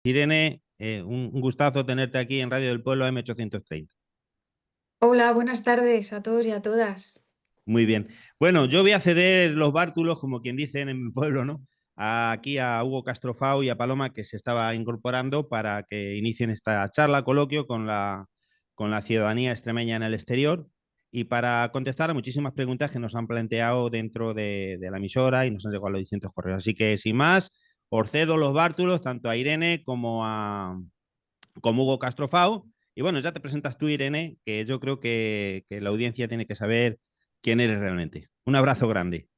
Irene, un gustazo tenerte aquí en Radio del Pueblo M830. Hola, buenas tardes a todos y a todas. Muy bien. Bueno, yo voy a ceder los bártulos, como quien dice en mi pueblo, ¿no? Aquí a Hugo Castrofao y a Paloma, que se estaba incorporando para que inicien esta charla, coloquio con la ciudadanía extremeña en el exterior y para contestar a muchísimas preguntas que nos han planteado dentro de la emisora y nos han llegado a los distintos correos. Así que, sin más, os cedo los bártulos tanto a Irene como Hugo Castrofao. Y bueno, ya te presentas tú, Irene, que yo creo que la audiencia tiene que saber quién eres realmente. Un abrazo grande.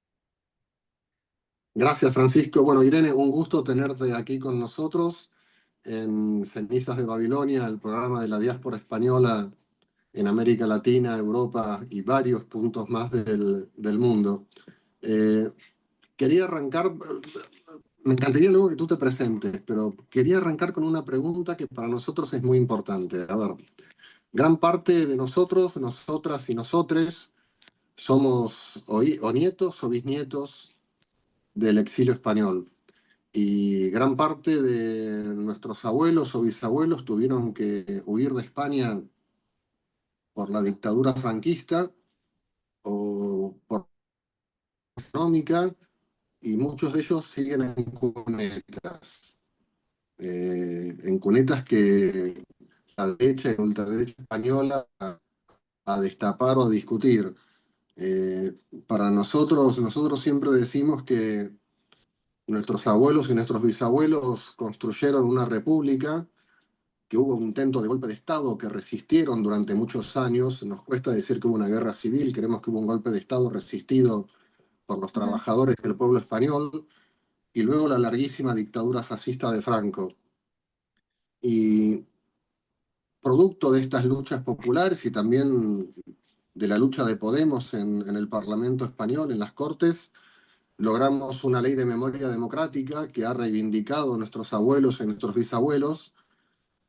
Gracias, Francisco. Bueno, Irene, un gusto tenerte aquí con nosotros en Cenizas de Babilonia, el programa de la diáspora española en América Latina, Europa y varios puntos más del mundo. Eh, Quería arrancar, me encantaría luego que tú te presentes, pero quería arrancar con una pregunta que para nosotros es muy importante. A ver, gran parte de nosotros, nosotras y nosotres, somos o nietos o bisnietos del exilio español. Y gran parte de nuestros abuelos o bisabuelos tuvieron que huir de España por la dictadura franquista o por económica, y muchos de ellos siguen en cunetas que la derecha y la ultraderecha española a destapar o a discutir. Eh, para nosotros siempre decimos que nuestros abuelos y nuestros bisabuelos construyeron una república, que hubo un intento de golpe de Estado, que resistieron durante muchos años. Nos cuesta decir que hubo una guerra civil, creemos que hubo un golpe de Estado resistido por los Ujú. trabajadores del pueblo español, y luego la larguísima dictadura fascista de Franco. Y producto de estas luchas populares y también de la lucha de Podemos en el Parlamento español, en las Cortes, logramos una ley de memoria democrática que ha reivindicado a nuestros abuelos y nuestros bisabuelos,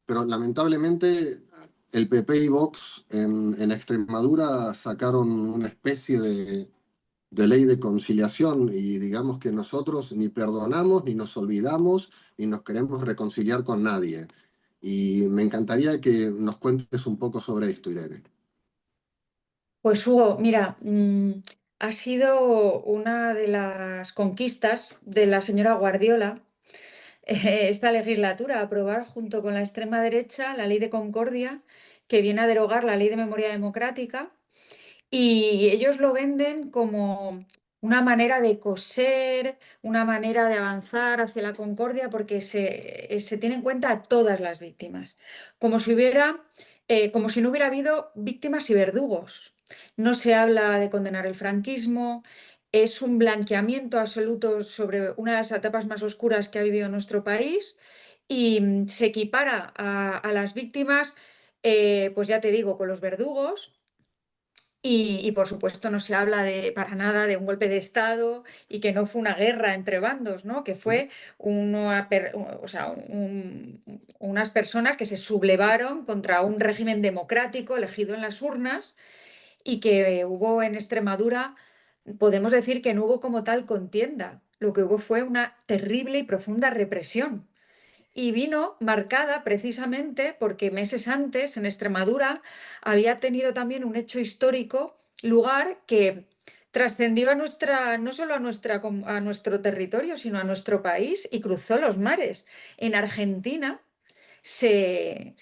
pero lamentablemente el PP y Vox en Extremadura sacaron una especie de ley de conciliación, y digamos que nosotros ni perdonamos, ni nos olvidamos, ni nos queremos reconciliar con nadie. Y me encantaría que nos cuentes un poco sobre esto, Irene. Pues Hugo, mira, ha sido una de las conquistas de la señora Guardiola esta legislatura, aprobar junto con la extrema derecha la ley de concordia que viene a derogar la ley de memoria democrática. Y ellos lo venden como una manera de coser, una manera de avanzar hacia la concordia, porque se tiene en cuenta a todas las víctimas, como si no hubiera habido víctimas y verdugos. No se habla de condenar el franquismo, es un blanqueamiento absoluto sobre una de las etapas más oscuras que ha vivido nuestro país y se equipara a las víctimas, pues ya te digo, con los verdugos. Y, por supuesto no se habla para nada de un golpe de Estado y que no fue una guerra entre bandos, ¿no? Que fue o sea, unas personas que se sublevaron contra un régimen democrático elegido en las urnas y que hubo en Extremadura, podemos decir que no hubo como tal contienda. Lo que hubo fue una terrible y profunda represión. Y vino marcada precisamente porque meses antes en Extremadura había tenido también un hecho histórico lugar que trascendió no solo a nuestro territorio, sino a nuestro país y cruzó los mares. En Argentina se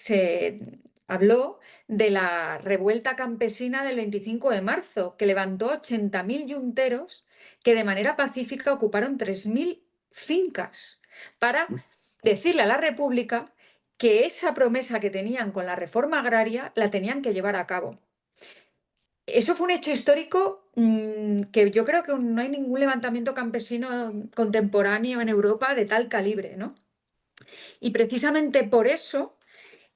habló de la revuelta campesina del 25 de marzo, que levantó 80.000 yunteros que de manera pacífica ocuparon 3.000 fincas para decirle a la República que esa promesa que tenían con la reforma agraria la tenían que llevar a cabo. Eso fue un hecho histórico, que yo creo que no hay ningún levantamiento campesino contemporáneo en Europa de tal calibre, ¿no? Y precisamente por eso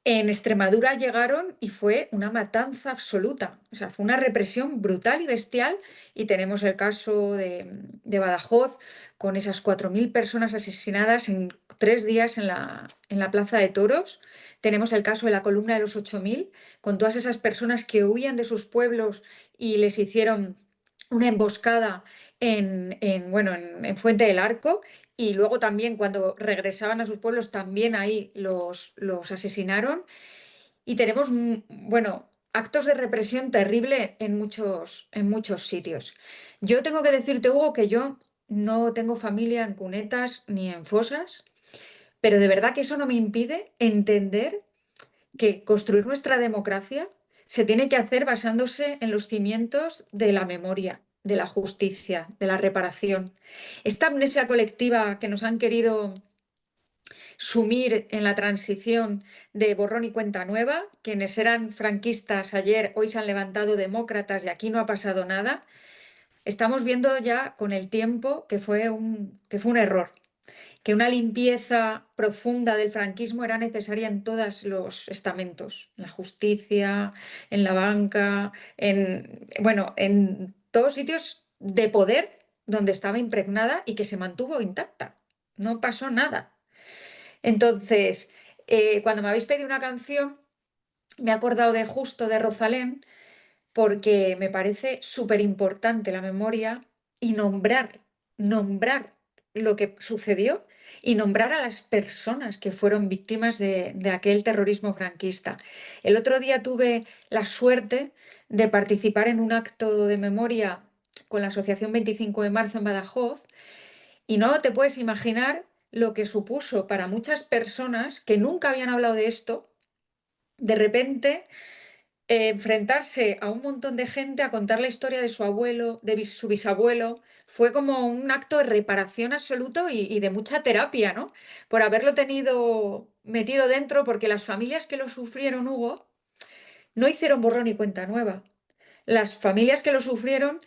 en Extremadura llegaron y fue una matanza absoluta, o sea, fue una represión brutal y bestial. Y tenemos el caso de Badajoz, con esas 4.000 personas asesinadas en 3 días en la Plaza de Toros. Tenemos el caso de la Columna de los 8.000, con todas esas personas que huían de sus pueblos y les hicieron una emboscada bueno, en Fuente del Arco, y luego también cuando regresaban a sus pueblos también ahí los asesinaron. Y tenemos, bueno, actos de represión terrible en muchos sitios. Yo tengo que decirte, Hugo, que yo no tengo familia en cunetas ni en fosas, pero de verdad que eso no me impide entender que construir nuestra democracia se tiene que hacer basándose en los cimientos de la memoria, de la justicia, de la reparación. Esta amnesia colectiva que nos han querido sumir en la transición de borrón y cuenta nueva, quienes eran franquistas ayer hoy se han levantado demócratas y aquí no ha pasado nada, estamos viendo ya con el tiempo que fue un error, que una limpieza profunda del franquismo era necesaria en todos los estamentos, en la justicia, en la banca, bueno, en todos sitios de poder donde estaba impregnada y que se mantuvo intacta. No pasó nada. Entonces, cuando me habéis pedido una canción, me he acordado de Justo de Rosalén, porque me parece súper importante la memoria y nombrar lo que sucedió y nombrar a las personas que fueron víctimas de aquel terrorismo franquista. El otro día tuve la suerte de participar en un acto de memoria con la Asociación 25 de Marzo en Badajoz y no te puedes imaginar lo que supuso para muchas personas que nunca habían hablado de esto, de repente enfrentarse a un montón de gente a contar la historia de su abuelo, de su bisabuelo, fue como un acto de reparación absoluto y de mucha terapia, ¿no? Por haberlo tenido metido dentro, porque las familias que lo sufrieron, Hugo, no hicieron borrón y cuenta nueva. Las familias que lo sufrieron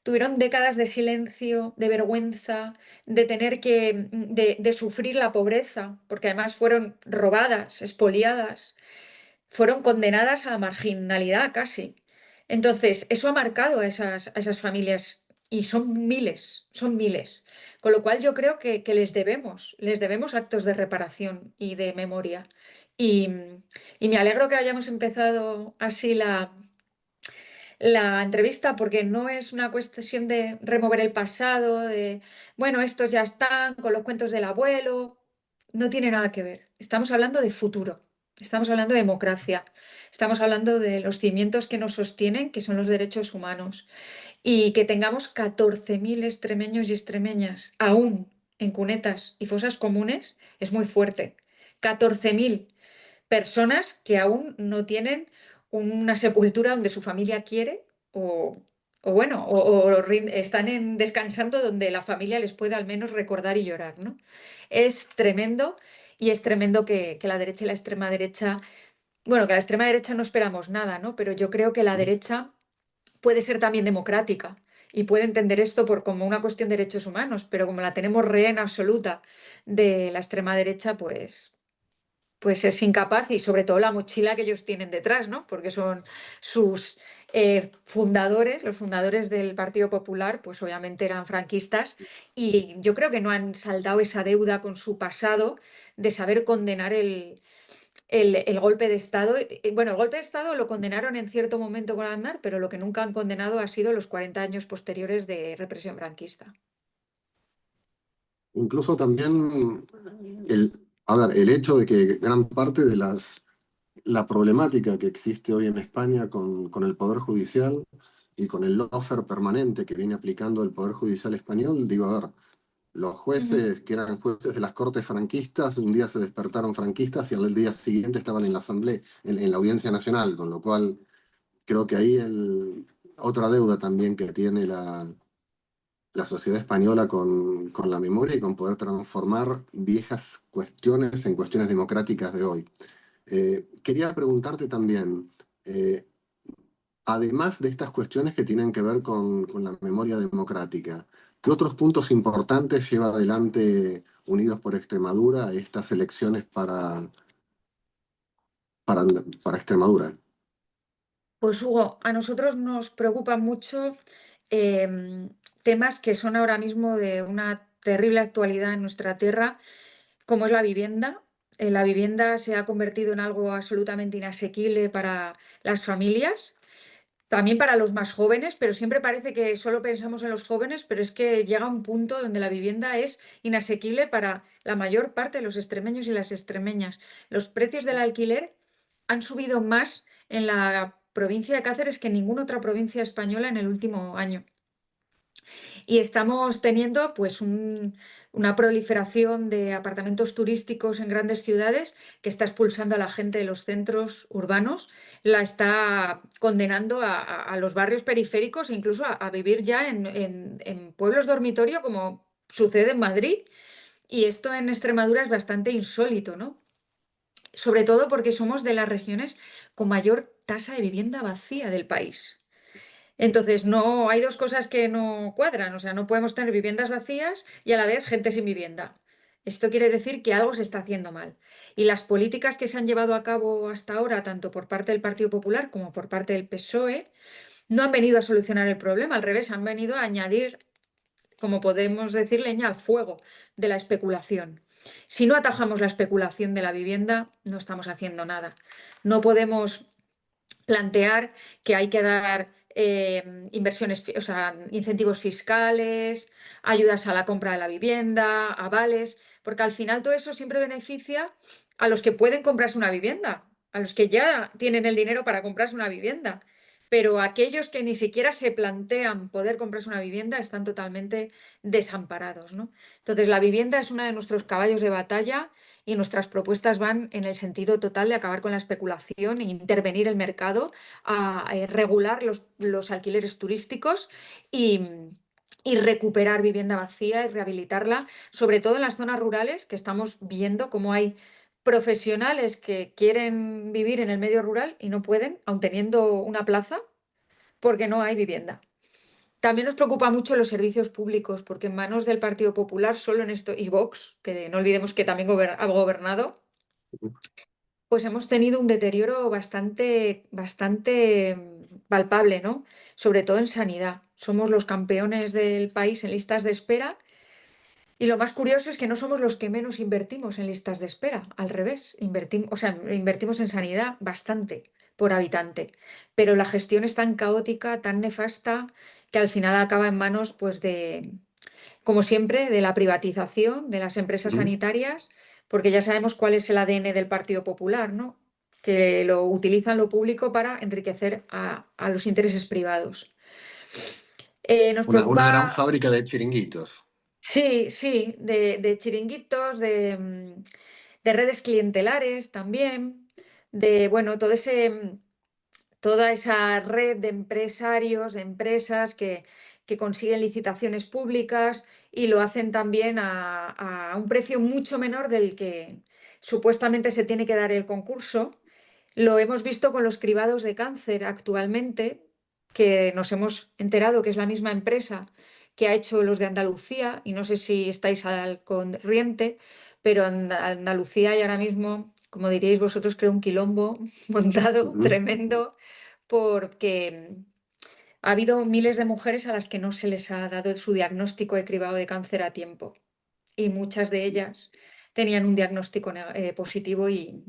tuvieron décadas de silencio, de vergüenza, de tener de sufrir la pobreza, porque además fueron robadas, expoliadas, fueron condenadas a la marginalidad casi. Entonces, eso ha marcado a esas familias y son miles, son miles. Con lo cual yo creo que les debemos actos de reparación y de memoria. Y, y me alegro que hayamos empezado así la entrevista porque no es una cuestión de remover el pasado, de, bueno, estos ya están con los cuentos del abuelo, no tiene nada que ver. Estamos hablando de futuro, estamos hablando de democracia, estamos hablando de los cimientos que nos sostienen, que son los derechos humanos, y que tengamos 14.000 extremeños y extremeñas aún en cunetas y fosas comunes es muy fuerte. 14.000 personas que aún no tienen una sepultura donde su familia quiere o bueno, están descansando donde la familia les pueda al menos recordar y llorar, ¿no? Es tremendo y es tremendo que la derecha y la extrema derecha, bueno, que la extrema derecha no esperamos nada, ¿no? Pero yo creo que la derecha puede ser también democrática y puede entender esto como una cuestión de derechos humanos, pero como la tenemos rehén absoluta de la extrema derecha, pues es incapaz y sobre todo la mochila que ellos tienen detrás, ¿no? Porque son sus fundadores, los fundadores del Partido Popular, pues obviamente eran franquistas y yo creo que no han saldado esa deuda con su pasado de saber condenar el golpe de Estado. Bueno, el golpe de Estado lo condenaron en cierto momento con Aznar, pero lo que nunca han condenado ha sido los 40 años posteriores de represión franquista. Incluso también a ver, el hecho de que gran parte de la problemática que existe hoy en España con el Poder Judicial y con el lawfare permanente que viene aplicando el Poder Judicial español, digo, a ver, los Ujú. jueces que eran jueces de las cortes franquistas, un día se despertaron franquistas y al día siguiente estaban en la Asamblea, en la Audiencia Nacional, con lo cual creo que ahí otra deuda también que tiene la sociedad española con la memoria y con poder transformar viejas cuestiones en cuestiones democráticas de hoy. Quería preguntarte también, eh, además de estas cuestiones que tienen que ver con la memoria democrática, ¿qué otros puntos importantes lleva adelante Unidos por Extremadura estas elecciones para, para Extremadura? Pues Hugo, a nosotros nos preocupan mucho temas que son ahora mismo de una terrible actualidad en nuestra tierra, como es la vivienda. La vivienda se ha convertido en algo absolutamente inasequible para las familias. También para los más jóvenes, pero siempre parece que solo pensamos en los jóvenes, pero es que llega un punto donde la vivienda es inasequible para la mayor parte de los extremeños y las extremeñas. Los precios del alquiler han subido más en la provincia de Cáceres que en ninguna otra provincia española en el último año. Y estamos teniendo pues una proliferación de apartamentos turísticos en grandes ciudades que está expulsando a la gente de los centros urbanos, la está condenando a los barrios periféricos e incluso a vivir ya en pueblos dormitorio como sucede en Madrid. Y esto en Extremadura es bastante insólito, ¿no? Sobre todo porque somos de las regiones con mayor tasa de vivienda vacía del país. Entonces, no, hay dos cosas que no cuadran, o sea, no podemos tener viviendas vacías y a la vez gente sin vivienda. Esto quiere decir que algo se está haciendo mal. Y las políticas que se han llevado a cabo hasta ahora, tanto por parte del Partido Popular como por parte del PSOE, no han venido a solucionar el problema, al revés, han venido a añadir, como podemos decir, leña al fuego de la especulación. Si no atajamos la especulación de la vivienda, no estamos haciendo nada. No podemos plantear que hay que dar inversiones, o sea, incentivos fiscales, ayudas a la compra de la vivienda, avales, porque al final todo eso siempre beneficia a los que pueden comprarse una vivienda, a los que ya tienen el dinero para comprarse una vivienda. Pero aquellos que ni siquiera se plantean poder comprarse una vivienda están totalmente desamparados, ¿no? Entonces, la vivienda es uno de nuestros caballos de batalla y nuestras propuestas van en el sentido total de acabar con la especulación e intervenir el mercado, a regular los alquileres turísticos y, y recuperar vivienda vacía y rehabilitarla, sobre todo en las zonas rurales, que estamos viendo cómo hay profesionales que quieren vivir en el medio rural y no pueden, aun teniendo una plaza, porque no hay vivienda. También nos preocupa mucho los servicios públicos, porque en manos del Partido Popular, solo en esto, y Vox, que no olvidemos que también ha gobernado, pues hemos tenido un deterioro bastante palpable, ¿no? Sobre todo en sanidad. Somos los campeones del país en listas de espera y lo más curioso es que no somos los que menos invertimos en listas de espera, al revés, invertimos, o sea, invertimos en sanidad bastante por habitante, pero la gestión es tan caótica, tan nefasta, que al final acaba en manos, pues, como siempre, de la privatización de las empresas Ujú. sanitarias, porque ya sabemos cuál es el ADN del Partido Popular, ¿no? Que lo utilizan lo público para enriquecer a los intereses privados. Nos Una gran preocupa, fábrica de chiringuitos. sí, sí, de chiringuitos, de redes clientelares también, de, bueno, toda esa red de empresarios, de empresas que consiguen licitaciones públicas y lo hacen también a un precio mucho menor del que supuestamente se tiene que dar el concurso. Lo hemos visto con los cribados de cáncer actualmente, que nos hemos enterado que es la misma empresa que ha hecho los de Andalucía, y no sé si estáis al corriente, pero en Andalucía hay ahora mismo, como diríais vosotros, creo un quilombo montado Ujú. tremendo, porque ha habido miles de mujeres a las que no se les ha dado su diagnóstico de cribado de cáncer a tiempo, y muchas de ellas tenían un diagnóstico positivo y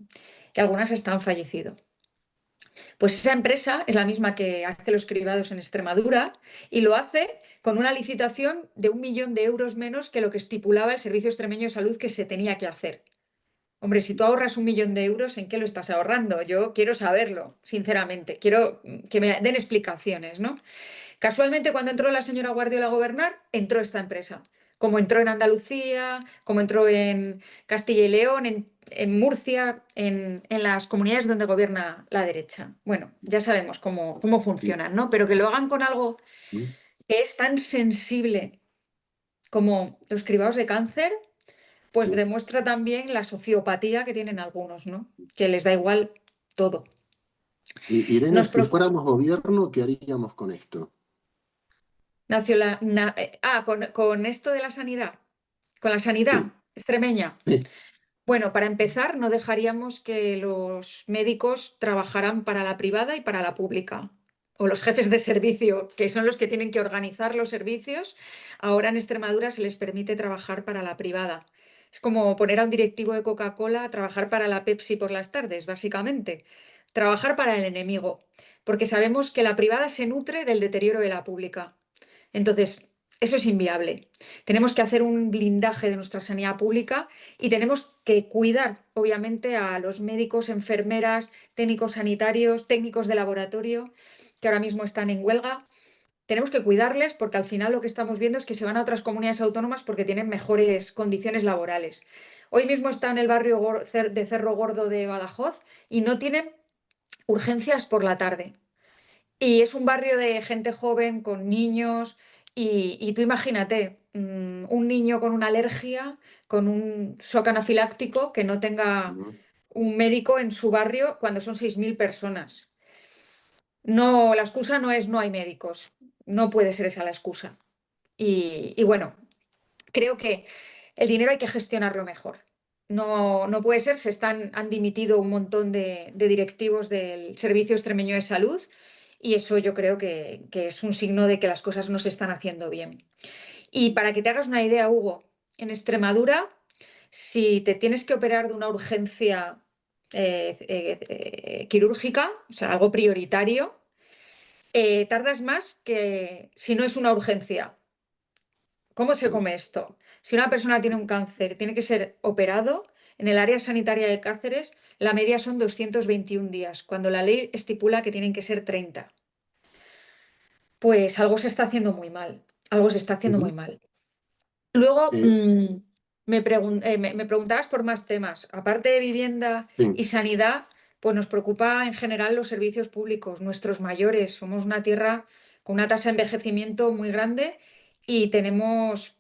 algunas hasta han fallecido. Pues esa empresa es la misma que hace los cribados en Extremadura y lo hace con una licitación de 1 millón de euros menos que lo que estipulaba el Servicio Extremeño de Salud que se tenía que hacer. Hombre, si tú ahorras 1 millón de euros, ¿en qué lo estás ahorrando? Yo quiero saberlo, sinceramente. Quiero que me den explicaciones, ¿no? Casualmente, cuando entró la señora Guardiola a gobernar, entró esta empresa. Como entró en Andalucía, como entró en Castilla y León, en Murcia, en las comunidades donde gobierna la derecha. Bueno, ya sabemos cómo funcionan, ¿no? Pero que lo hagan con algo Ujú. que es tan sensible como los cribados de cáncer, pues demuestra también la sociopatía que tienen algunos, ¿no? Que les da igual todo. Irene, Nos si pro- fuéramos gobierno, ¿qué haríamos con esto? con esto de la sanidad, con la sanidad Sí, extremeña. sí. Bueno, para empezar, no dejaríamos que los médicos trabajaran para la privada y para la pública. O los jefes de servicio, que son los que tienen que organizar los servicios. Ahora en Extremadura se les permite trabajar para la privada. Es como poner a un directivo de Coca-Cola a trabajar para la Pepsi por las tardes, básicamente. trabajar para el enemigo, porque sabemos que la privada se nutre del deterioro de la pública. Entonces, eso es inviable. Tenemos que hacer un blindaje de nuestra sanidad pública y tenemos que cuidar, obviamente, a los médicos, enfermeras, técnicos sanitarios, técnicos de laboratorio, que ahora mismo están en huelga. Tenemos que cuidarles porque al final lo que estamos viendo es que se van a otras comunidades autónomas porque tienen mejores condiciones laborales. Hoy mismo está en el barrio de Cerro Gordo de Badajoz y no tienen urgencias por la tarde. Y es un barrio de gente joven, con niños, y tú imagínate, un niño con una alergia, con un shock anafiláctico, que no tenga Ujú. un médico en su barrio cuando son 6.000 personas. No, la excusa no es no hay médicos, no puede ser esa la excusa. Y bueno, creo que el dinero hay que gestionarlo mejor. No, no puede ser, han dimitido un montón de directivos del Servicio Extremeño de Salud y eso yo creo que es un signo de que las cosas no se están haciendo bien. Y para que te hagas una idea, Hugo, en Extremadura, si te tienes que operar de una urgencia quirúrgica, o sea, algo prioritario, tardas más que si no es una urgencia. ¿Cómo se come esto? Si una persona tiene un cáncer, tiene que ser operado, en el área sanitaria de Cáceres la media son 221 días, cuando la ley estipula que tienen que ser 30. Pues algo se está haciendo muy mal, algo se está haciendo muy Ujú. mal. Luego, Eh, me preguntabas por más temas. Aparte de vivienda sí. y sanidad, pues nos preocupa en general los servicios públicos, nuestros mayores. Somos una tierra con una tasa de envejecimiento muy grande y tenemos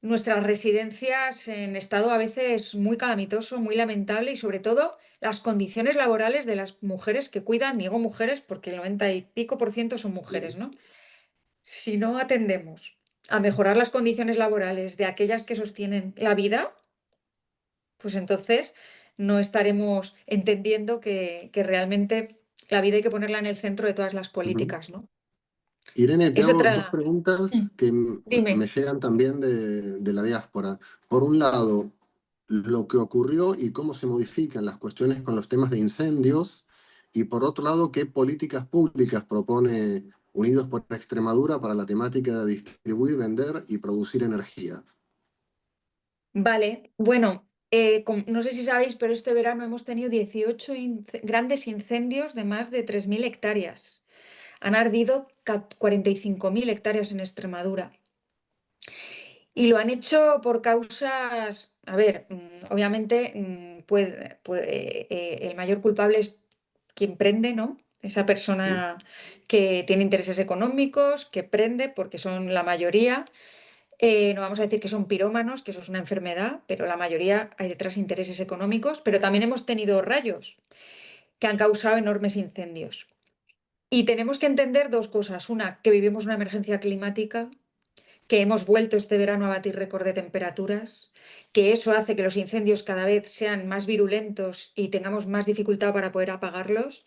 nuestras residencias en estado a veces muy calamitoso, muy lamentable y sobre todo las condiciones laborales de las mujeres que cuidan, digo mujeres porque el 90 y pico por ciento son mujeres, ¿no? Si no atendemos a mejorar las condiciones laborales de aquellas que sostienen la vida, pues entonces no estaremos entendiendo que realmente la vida hay que ponerla en el centro de todas las Ujú. políticas, ¿no? Irene, te Es hago dos otra. preguntas que me Dime. llegan también de la diáspora. Por un lado, lo que ocurrió y cómo se modifican las cuestiones con los temas de incendios, y por otro lado, qué políticas públicas propone Unidos por Extremadura para la temática de distribuir, vender y producir energía. Vale, bueno, no sé si sabéis, pero este verano hemos tenido 18 grandes incendios de más de 3.000 hectáreas. Han ardido 45.000 hectáreas en Extremadura. Y lo han hecho por causas, a ver, obviamente el mayor culpable es quien prende, ¿no? Esa ¿Mm? persona que tiene intereses económicos, que prende, porque son la mayoría. No vamos a decir que son pirómanos, que eso es una enfermedad, pero la mayoría hay detrás intereses económicos, pero también hemos tenido rayos que han causado enormes incendios. Y tenemos que entender dos cosas. Una, que vivimos una emergencia climática, que hemos vuelto este verano a batir récord de temperaturas, que eso hace que los incendios cada vez sean más virulentos y tengamos más dificultad para poder apagarlos,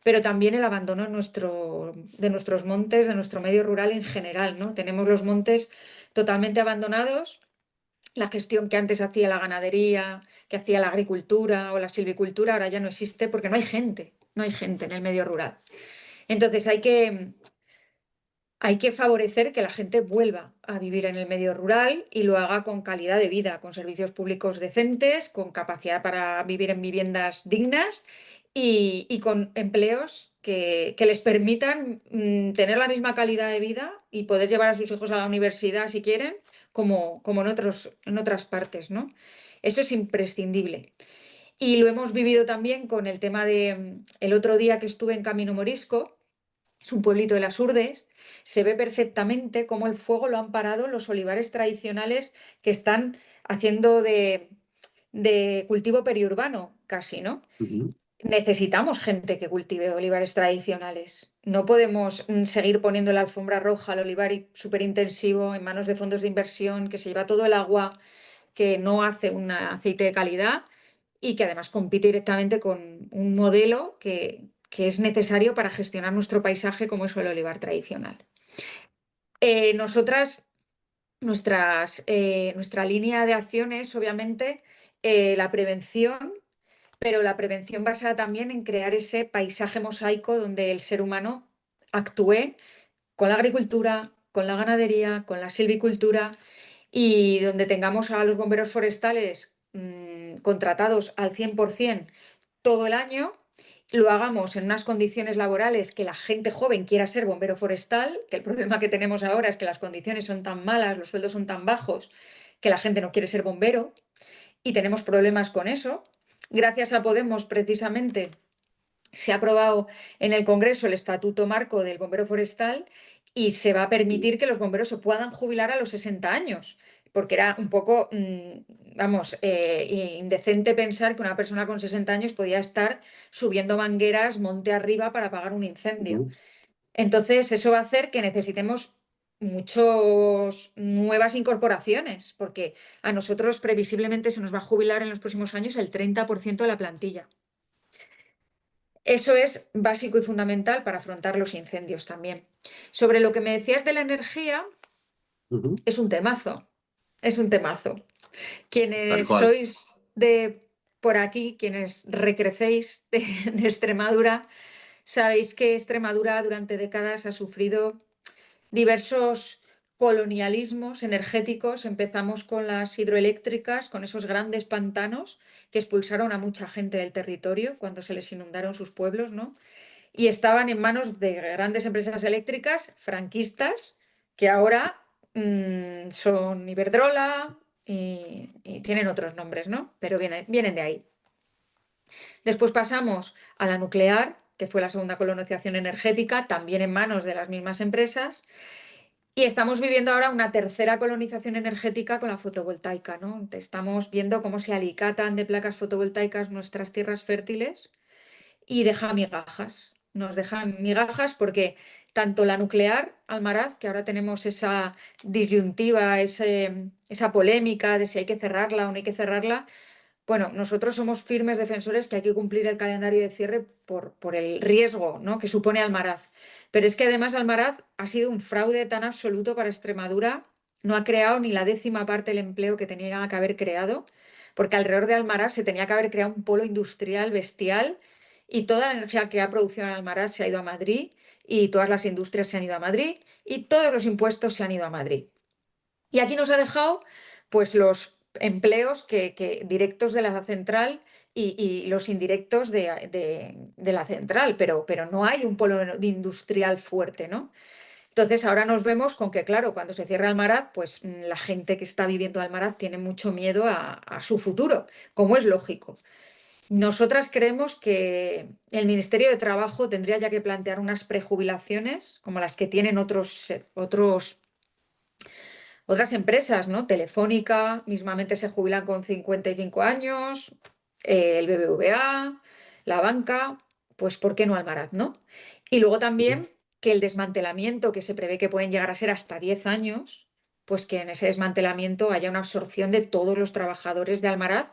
pero también el abandono de nuestros montes, de nuestro medio rural en general, ¿no? Tenemos los montes totalmente abandonados. La gestión que antes hacía la ganadería, que hacía la agricultura o la silvicultura, ahora ya no existe porque no hay gente, no hay gente en el medio rural. Entonces hay que favorecer que la gente vuelva a vivir en el medio rural y lo haga con calidad de vida, con servicios públicos decentes, con capacidad para vivir en viviendas dignas y con empleos que les permitan tener la misma calidad de vida y poder llevar a sus hijos a la universidad si quieren, como en otras partes, ¿no? Eso es imprescindible. Y lo hemos vivido también con el tema el otro día que estuve en Camino Morisco, es un pueblito de las Urdes, se ve perfectamente cómo el fuego lo han parado los olivares tradicionales que están haciendo de cultivo periurbano, casi, ¿no? Ujú. Necesitamos gente que cultive olivares tradicionales. No podemos seguir poniendo la alfombra roja al olivar súper intensivo en manos de fondos de inversión que se lleva todo el agua, que no hace un aceite de calidad y que además compite directamente con un modelo que es necesario para gestionar nuestro paisaje como es el olivar tradicional. Nosotras, nuestra línea de acción es obviamente la prevención, pero la prevención basada también en crear ese paisaje mosaico donde el ser humano actúe con la agricultura, con la ganadería, con la silvicultura y donde tengamos a los bomberos forestales contratados al 100% todo el año, lo hagamos en unas condiciones laborales que la gente joven quiera ser bombero forestal, que el problema que tenemos ahora es que las condiciones son tan malas, los sueldos son tan bajos, que la gente no quiere ser bombero y tenemos problemas con eso. Gracias a Podemos, precisamente, se ha aprobado en el Congreso el Estatuto Marco del Bombero Forestal y se va a permitir que los bomberos se puedan jubilar a los 60 años, porque era un poco, vamos, indecente pensar que una persona con 60 años podía estar subiendo mangueras monte arriba para apagar un incendio. Ujú. Entonces, eso va a hacer que necesitemos muchas nuevas incorporaciones, porque a nosotros previsiblemente se nos va a jubilar en los próximos años el 30% de la plantilla. Eso es básico y fundamental para afrontar los incendios también. Sobre lo que me decías de la energía, Ujú. es un temazo, es un temazo. Tal Quienes cual. sois de por aquí, quienes recrecéis de Extremadura, sabéis que Extremadura durante décadas ha sufrido diversos colonialismos energéticos. Empezamos con las hidroeléctricas, con esos grandes pantanos que expulsaron a mucha gente del territorio cuando se les inundaron sus pueblos, ¿no? Y estaban en manos de grandes empresas eléctricas franquistas que ahora son Iberdrola y tienen otros nombres, ¿no? Pero vienen de ahí. Después pasamos a la nuclear, que fue la segunda colonización energética, también en manos de las mismas empresas. Y estamos viviendo ahora una tercera colonización energética con la fotovoltaica, ¿no? Estamos viendo cómo se alicatan de placas fotovoltaicas nuestras tierras fértiles y deja migajas. Nos dejan migajas porque tanto la nuclear, Almaraz, que ahora tenemos esa disyuntiva, esa polémica de si hay que cerrarla o no hay que cerrarla, bueno, nosotros somos firmes defensores que hay que cumplir el calendario de cierre por el riesgo, ¿no?, que supone Almaraz. Pero es que además Almaraz ha sido un fraude tan absoluto para Extremadura, no ha creado ni la 10ª parte del empleo que tenía que haber creado, porque alrededor de Almaraz se tenía que haber creado un polo industrial bestial y toda la energía que ha producido en Almaraz se ha ido a Madrid y todas las industrias se han ido a Madrid y todos los impuestos se han ido a Madrid. Y aquí nos ha dejado pues los empleos directos de la central y los indirectos de la central, pero no hay un polo industrial fuerte, ¿no? Entonces ahora nos vemos con que, claro, cuando se cierra Almaraz, pues la gente que está viviendo Almaraz tiene mucho miedo a su futuro, como es lógico. Nosotras creemos que el Ministerio de Trabajo tendría ya que plantear unas prejubilaciones como las que tienen otras empresas, ¿no? Telefónica mismamente se jubilan con 55 años, el BBVA, la banca, pues ¿por qué no Almaraz, no? Y luego Ujú. también que el desmantelamiento, que se prevé que pueden llegar a ser hasta 10 años, pues que en ese desmantelamiento haya una absorción de todos los trabajadores de Almaraz,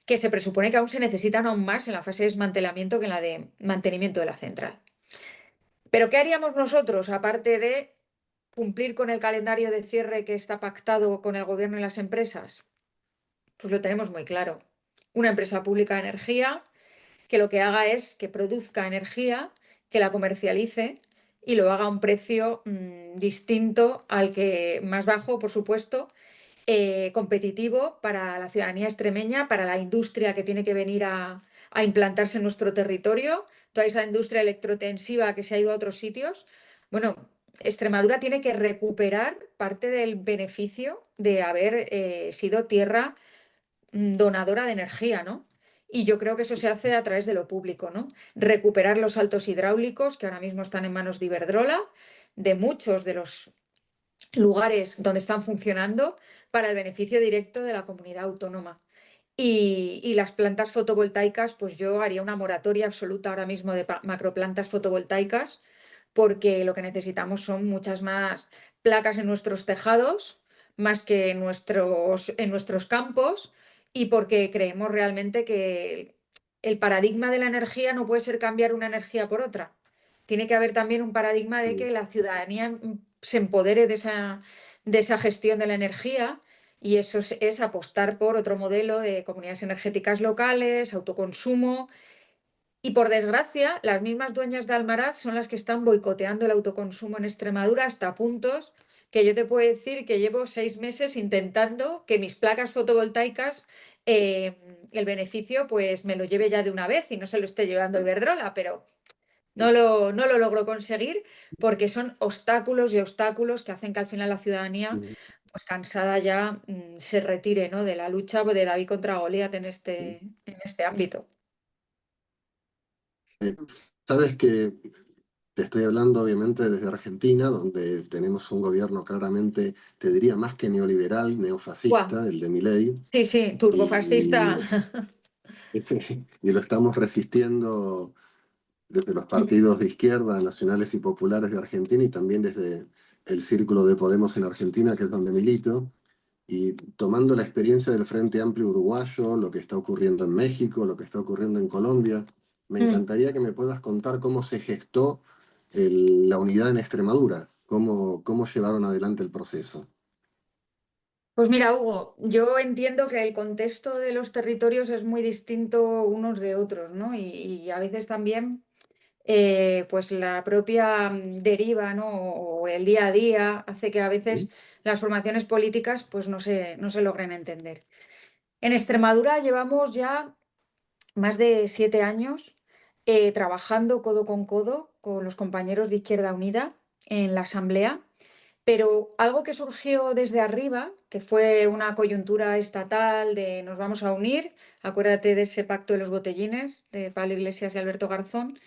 que se presupone que aún se necesitan aún más en la fase de desmantelamiento que en la de mantenimiento de la central. Pero ¿qué haríamos nosotros, aparte de cumplir con el calendario de cierre que está pactado con el gobierno y las empresas? Pues lo tenemos muy claro. Una empresa pública de energía que lo que haga es que produzca energía, que la comercialice y lo haga a un precio distinto al que más bajo, por supuesto, competitivo para la ciudadanía extremeña, para la industria que tiene que venir a implantarse en nuestro territorio, toda esa industria electrotensiva que se ha ido a otros sitios. Bueno, Extremadura tiene que recuperar parte del beneficio de haber sido tierra donadora de energía, ¿no? Y yo creo que eso se hace a través de lo público, ¿no? Recuperar los saltos hidráulicos que ahora mismo están en manos de Iberdrola, de muchos de los lugares donde están funcionando para el beneficio directo de la comunidad autónoma. Y las plantas fotovoltaicas, pues yo haría una moratoria absoluta ahora mismo de macroplantas fotovoltaicas, porque lo que necesitamos son muchas más placas en nuestros tejados, más que en nuestros campos, y porque creemos realmente que el paradigma de la energía no puede ser cambiar una energía por otra. Tiene que haber también un paradigma de que la ciudadanía se empodere de esa gestión de la energía Y eso es apostar por otro modelo de comunidades energéticas locales, autoconsumo. Y por desgracia, las mismas dueñas de Almaraz son las que están boicoteando el autoconsumo en Extremadura hasta puntos que yo te puedo decir que llevo 6 meses intentando que mis placas fotovoltaicas, el beneficio pues me lo lleve ya de una vez y no se lo esté llevando Iberdrola, pero no lo logro conseguir porque son obstáculos y obstáculos que hacen que al final la ciudadanía, pues cansada ya, se retire, ¿no?, de la lucha de David contra Goliat en este ámbito. Sabes que te estoy hablando obviamente desde Argentina, donde tenemos un gobierno claramente, te diría más que neoliberal, ¡Guau! neofascista, el de Milei, Sí, sí, turbofascista. y, y lo estamos resistiendo desde los partidos de izquierda, nacionales y populares de Argentina, y también desde el Círculo de Podemos en Argentina, que es donde milito, y tomando la experiencia del Frente Amplio Uruguayo, lo que está ocurriendo en México, lo que está ocurriendo en Colombia, me Mm. encantaría que me puedas contar cómo se gestó la unidad en Extremadura, cómo llevaron adelante el proceso. Pues mira, Hugo, yo entiendo que el contexto de los territorios es muy distinto unos de otros, ¿no? Y a veces también, pues la propia deriva, ¿no?, o el día a día hace que a veces ¿Sí? las formaciones políticas pues no se logren entender. En Extremadura llevamos ya más de 7 años trabajando codo con los compañeros de Izquierda Unida en la Asamblea, pero algo que surgió desde arriba, que fue una coyuntura estatal de nos vamos a unir, acuérdate de ese pacto de los botellines de Pablo Iglesias y Alberto Garzón,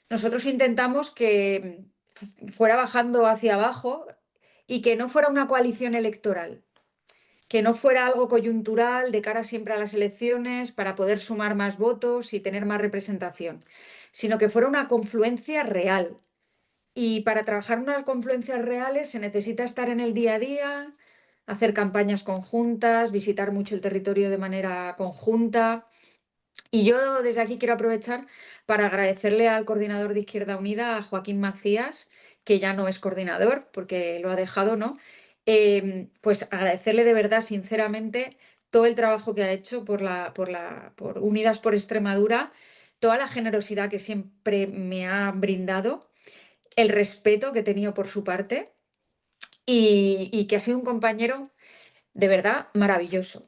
nosotros intentamos que fuera bajando hacia abajo y que no fuera una coalición electoral, que no fuera algo coyuntural de cara siempre a las elecciones para poder sumar más votos y tener más representación, sino que fuera una confluencia real. Y para trabajar unas confluencias reales se necesita estar en el día a día, hacer campañas conjuntas, visitar mucho el territorio de manera conjunta. Y yo desde aquí quiero aprovechar para agradecerle al coordinador de Izquierda Unida, a Joaquín Macías, que ya no es coordinador porque lo ha dejado, ¿no? Pues agradecerle de verdad, sinceramente, todo el trabajo que ha hecho por Unidas por Extremadura, toda la generosidad que siempre me ha brindado, el respeto que he tenido por su parte y que ha sido un compañero de verdad maravilloso.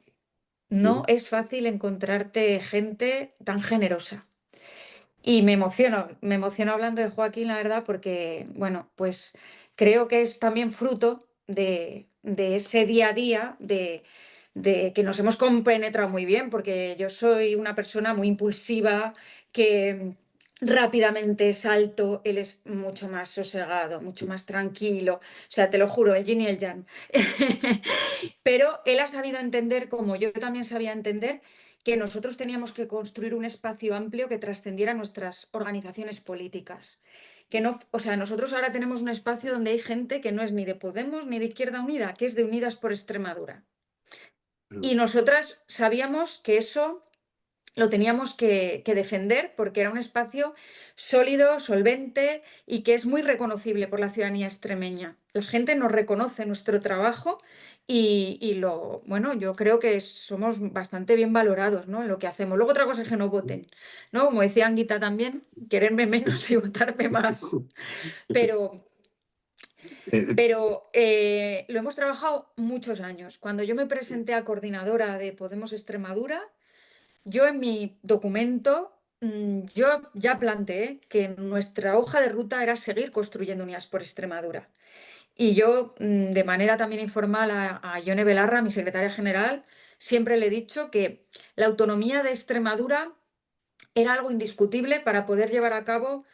No ¿Sí? es fácil encontrarte gente tan generosa. Y me emociono hablando de Joaquín, la verdad, porque, bueno, pues creo que es también fruto de ese día a día, de que nos hemos compenetrado muy bien, porque yo soy una persona muy impulsiva, que rápidamente salto, él es mucho más sosegado, mucho más tranquilo, o sea, te lo juro, el yin y el yang. Pero él ha sabido entender, como yo también sabía entender, que nosotros teníamos que construir un espacio amplio que trascendiera nuestras organizaciones políticas. Que no, o sea, nosotros ahora tenemos un espacio donde hay gente que no es ni de Podemos ni de Izquierda Unida, que es de Unidas por Extremadura. Y nosotras sabíamos que eso lo teníamos que defender porque era un espacio sólido, solvente y que es muy reconocible por la ciudadanía extremeña. La gente nos reconoce nuestro trabajo bueno, yo creo que somos bastante bien valorados, ¿no?, en lo que hacemos. Luego otra cosa es que no voten, ¿no? Como decía Anguita también, quererme menos y votarme más. Pero, Eh, pero lo hemos trabajado muchos años. Cuando yo me presenté a coordinadora de Podemos Extremadura, yo en mi documento, yo ya planteé que nuestra hoja de ruta era seguir construyendo Unidas por Extremadura. Y yo, de manera también informal a Ione Belarra, mi secretaria general, siempre le he dicho que la autonomía de Extremadura era algo indiscutible para poder llevar a cabo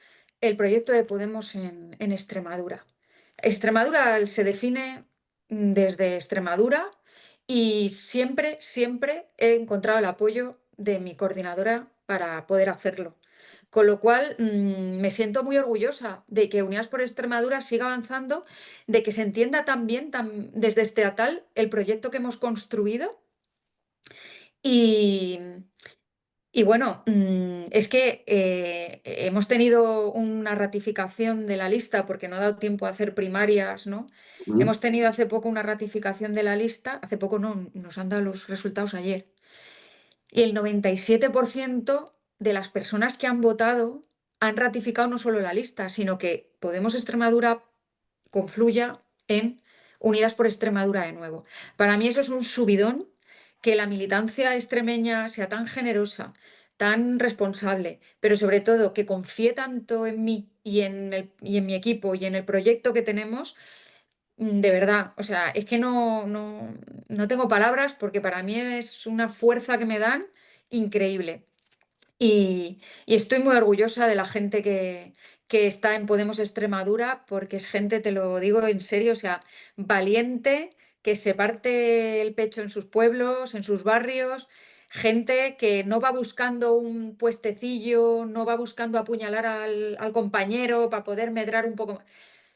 el proyecto de Podemos en Extremadura. Extremadura se define desde Extremadura y siempre, siempre he encontrado el apoyo de mi coordinadora para poder hacerlo. Con lo cual, me siento muy orgullosa de que Unidas por Extremadura siga avanzando, de que se entienda también desde estatal el proyecto que hemos construido y, Y bueno, es que hemos tenido una ratificación de la lista porque no ha dado tiempo a hacer primarias, ¿no? Ujú. Hemos tenido hace poco una ratificación de la lista, hace poco no, nos han dado los resultados ayer. Y el 97% de las personas que han votado han ratificado no solo la lista, sino que Podemos Extremadura confluya en Unidas por Extremadura de nuevo. Para mí eso es un subidón, que la militancia extremeña sea tan generosa, tan responsable, pero sobre todo que confíe tanto en mí y en mi equipo y en el proyecto que tenemos. De verdad, o sea, es que no tengo palabras porque para mí es una fuerza que me dan increíble. Y estoy muy orgullosa de la gente que está en Podemos Extremadura, porque es gente, te lo digo en serio, o sea, valiente, que se parte el pecho en sus pueblos, en sus barrios, gente que no va buscando un puestecillo, no va buscando apuñalar al compañero para poder medrar un poco.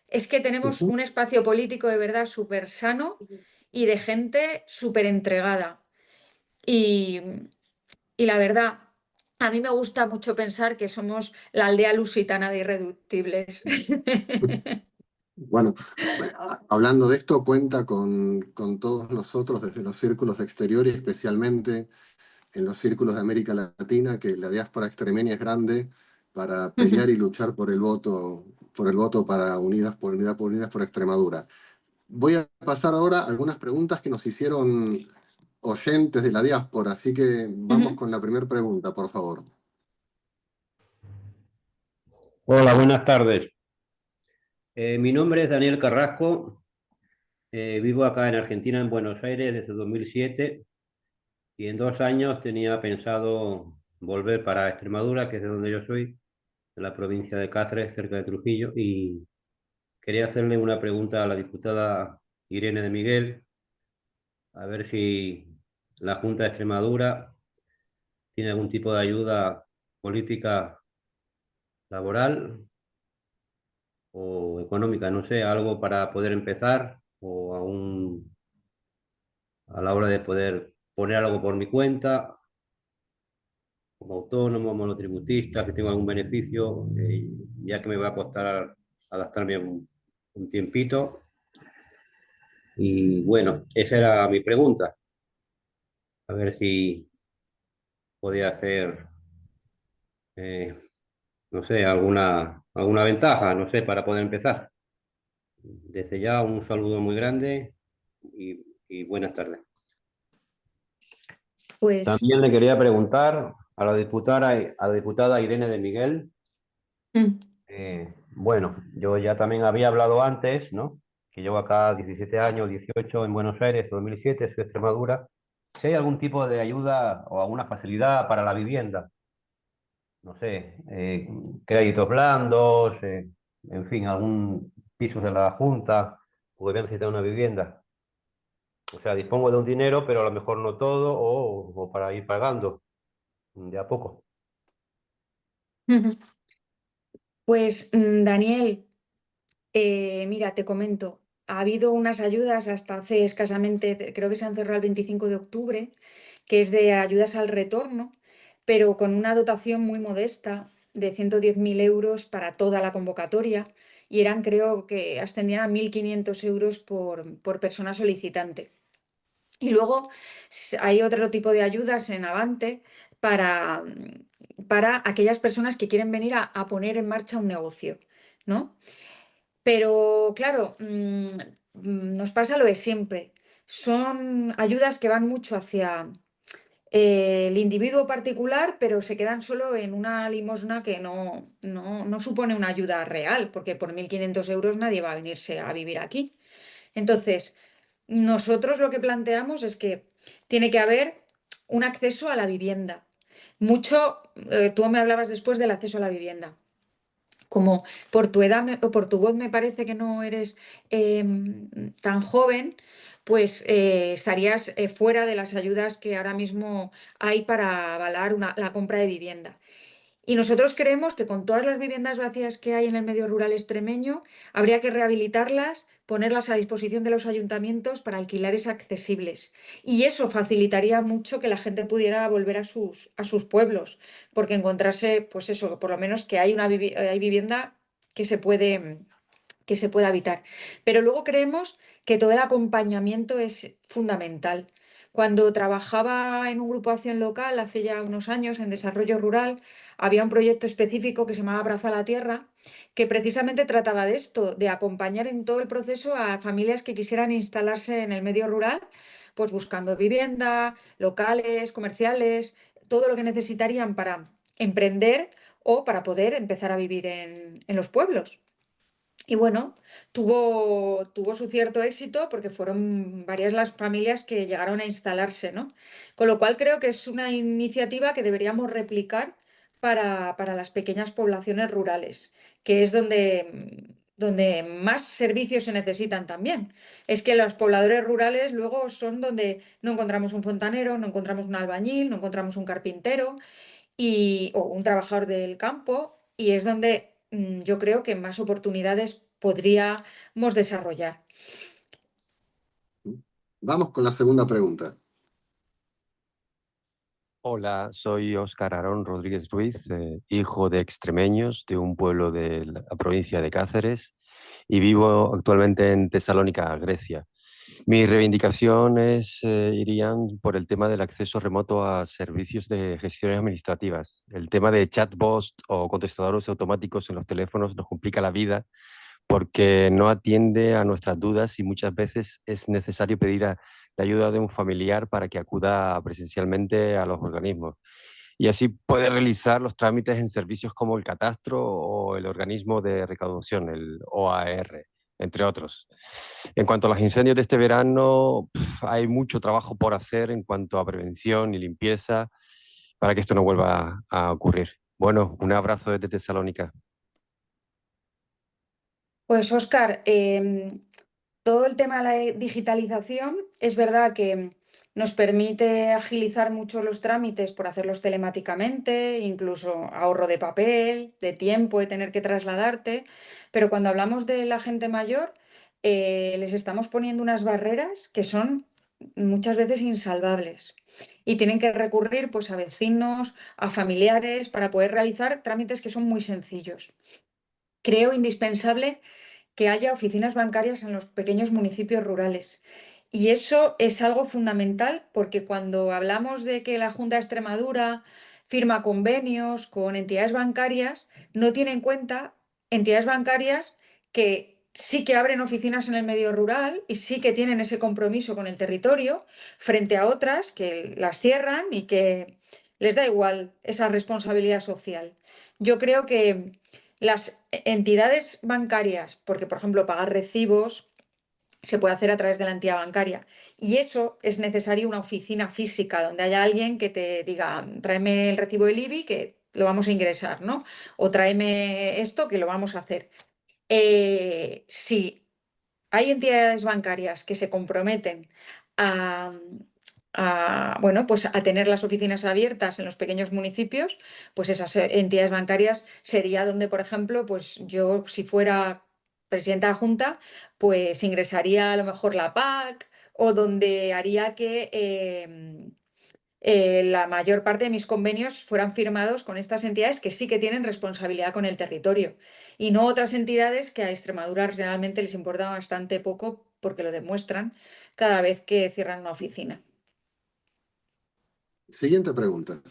Es que tenemos Ujú. un espacio político de verdad súper sano y de gente súper entregada. Y, y la verdad, a mí me gusta mucho pensar que somos la aldea lusitana de Irreductibles. Bueno, hablando de esto, cuenta con todos nosotros desde los círculos exteriores, especialmente en los círculos de América Latina, que la diáspora extremeña es grande para pelear y luchar por el voto para Unidas por Extremadura. Voy a pasar ahora a algunas preguntas que nos hicieron oyentes de la diáspora, así que vamos Ujú, con la primera pregunta, por favor. Hola, buenas tardes. Mi nombre es Daniel Carrasco. Vivo acá en Argentina, en Buenos Aires, desde 2007 y en 2 años tenía pensado volver para Extremadura, que es de donde yo soy, de la provincia de Cáceres, cerca de Trujillo, y quería hacerle una pregunta a la diputada Irene de Miguel, a ver si la Junta de Extremadura tiene algún tipo de ayuda política laboral o económica, no sé, algo para poder empezar o aún a la hora de poder poner algo por mi cuenta, como autónomo, monotributista, que tengo algún beneficio, ya que me va a costar adaptarme un tiempito. Y bueno, esa era mi pregunta, a ver si podía hacer, eh, no sé, alguna ventaja, no sé, para poder empezar. Desde ya un saludo muy grande y buenas tardes. pues, También le quería preguntar a la diputada Irene de Miguel. mm, Bueno, yo ya también había hablado antes, ¿no? Que llevo acá 17 años, 18 en Buenos Aires, 2007, soy de Extremadura. Si hay algún tipo de ayuda o alguna facilidad para la vivienda, no sé, créditos blandos, en fin, algún piso de la Junta, porque voy a necesitar una vivienda. O sea, dispongo de un dinero, pero a lo mejor no todo, o para ir pagando de a poco. ujú. Pues Daniel, mira, te comento, ha habido unas ayudas hasta hace escasamente, creo que se han cerrado el 25 de octubre, que es de ayudas al retorno, pero con una dotación muy modesta de 110.000 euros para toda la convocatoria y eran, creo que ascendían a 1.500 euros por persona solicitante. Y luego hay otro tipo de ayudas en Avante para aquellas personas que quieren venir a poner en marcha un negocio, ¿no? Pero claro, nos pasa lo de siempre. Son ayudas que van mucho hacia el individuo particular, pero se quedan solo en una limosna que no supone una ayuda real, porque por 1.500 euros nadie va a venirse a vivir aquí. Entonces, nosotros lo que planteamos es que tiene que haber un acceso a la vivienda. Mucho, tú me hablabas después del acceso a la vivienda. Como por tu edad o por tu voz me parece que no eres tan joven, pues estarías fuera de las ayudas que ahora mismo hay para avalar la compra de vivienda. Y nosotros creemos que con todas las viviendas vacías que hay en el medio rural extremeño, habría que rehabilitarlas, ponerlas a disposición de los ayuntamientos para alquileres accesibles. Y eso facilitaría mucho que la gente pudiera volver a sus pueblos, porque encontrarse, pues eso, por lo menos que hay hay vivienda que que se pueda habitar. Pero luego creemos que todo el acompañamiento es fundamental. Cuando trabajaba en un grupo de acción local hace ya unos años en desarrollo rural, había un proyecto específico que se llamaba Abraza la Tierra, que precisamente trataba de esto, de acompañar en todo el proceso a familias que quisieran instalarse en el medio rural, pues buscando vivienda, locales, comerciales, todo lo que necesitarían para emprender o para poder empezar a vivir en los pueblos. Y bueno, tuvo su cierto éxito porque fueron varias las familias que llegaron a instalarse, ¿no? Con lo cual creo que es una iniciativa que deberíamos replicar para las pequeñas poblaciones rurales, que es donde más servicios se necesitan también. Es que los pobladores rurales luego son donde no encontramos un fontanero, no encontramos un albañil, no encontramos un carpintero o un trabajador del campo, y es donde yo creo que más oportunidades podríamos desarrollar. Vamos con la segunda pregunta. Hola, soy Óscar Aarón Rodríguez Ruiz, hijo de extremeños de un pueblo de la provincia de Cáceres y vivo actualmente en Tesalónica, Grecia. Mis reivindicaciones irían por el tema del acceso remoto a servicios de gestiones administrativas. El tema de chatbots o contestadores automáticos en los teléfonos nos complica la vida porque no atiende a nuestras dudas y muchas veces es necesario pedir la ayuda de un familiar para que acuda presencialmente a los organismos. Y así puede realizar los trámites en servicios como el catastro o el organismo de recaudación, el OAR, entre otros. En cuanto a los incendios de este verano, hay mucho trabajo por hacer en cuanto a prevención y limpieza para que esto no vuelva a ocurrir. Bueno, un abrazo desde Tesalónica. Pues Óscar, todo el tema de la digitalización es verdad que nos permite agilizar mucho los trámites por hacerlos telemáticamente, incluso ahorro de papel, de tiempo, de tener que trasladarte, pero cuando hablamos de la gente mayor, les estamos poniendo unas barreras que son muchas veces insalvables y tienen que recurrir pues a vecinos, a familiares para poder realizar trámites que son muy sencillos. Creo indispensable que haya oficinas bancarias en los pequeños municipios rurales. Y eso es algo fundamental porque cuando hablamos de que la Junta de Extremadura firma convenios con entidades bancarias, no tiene en cuenta entidades bancarias que sí que abren oficinas en el medio rural y sí que tienen ese compromiso con el territorio, frente a otras que las cierran y que les da igual esa responsabilidad social. Yo creo que las entidades bancarias, porque por ejemplo pagar recibos se puede hacer a través de la entidad bancaria, y eso es necesario una oficina física donde haya alguien que te diga, tráeme el recibo del IBI que lo vamos a ingresar, ¿no? O tráeme esto que lo vamos a hacer. Si hay entidades bancarias que se comprometen a, bueno, pues a tener las oficinas abiertas en los pequeños municipios, pues esas entidades bancarias sería donde, por ejemplo, pues yo si fuera presidenta de la Junta, pues ingresaría a lo mejor la PAC o donde haría que la mayor parte de mis convenios fueran firmados con estas entidades que sí que tienen responsabilidad con el territorio y no otras entidades que a Extremadura realmente les importa bastante poco porque lo demuestran cada vez que cierran una oficina. Siguiente pregunta.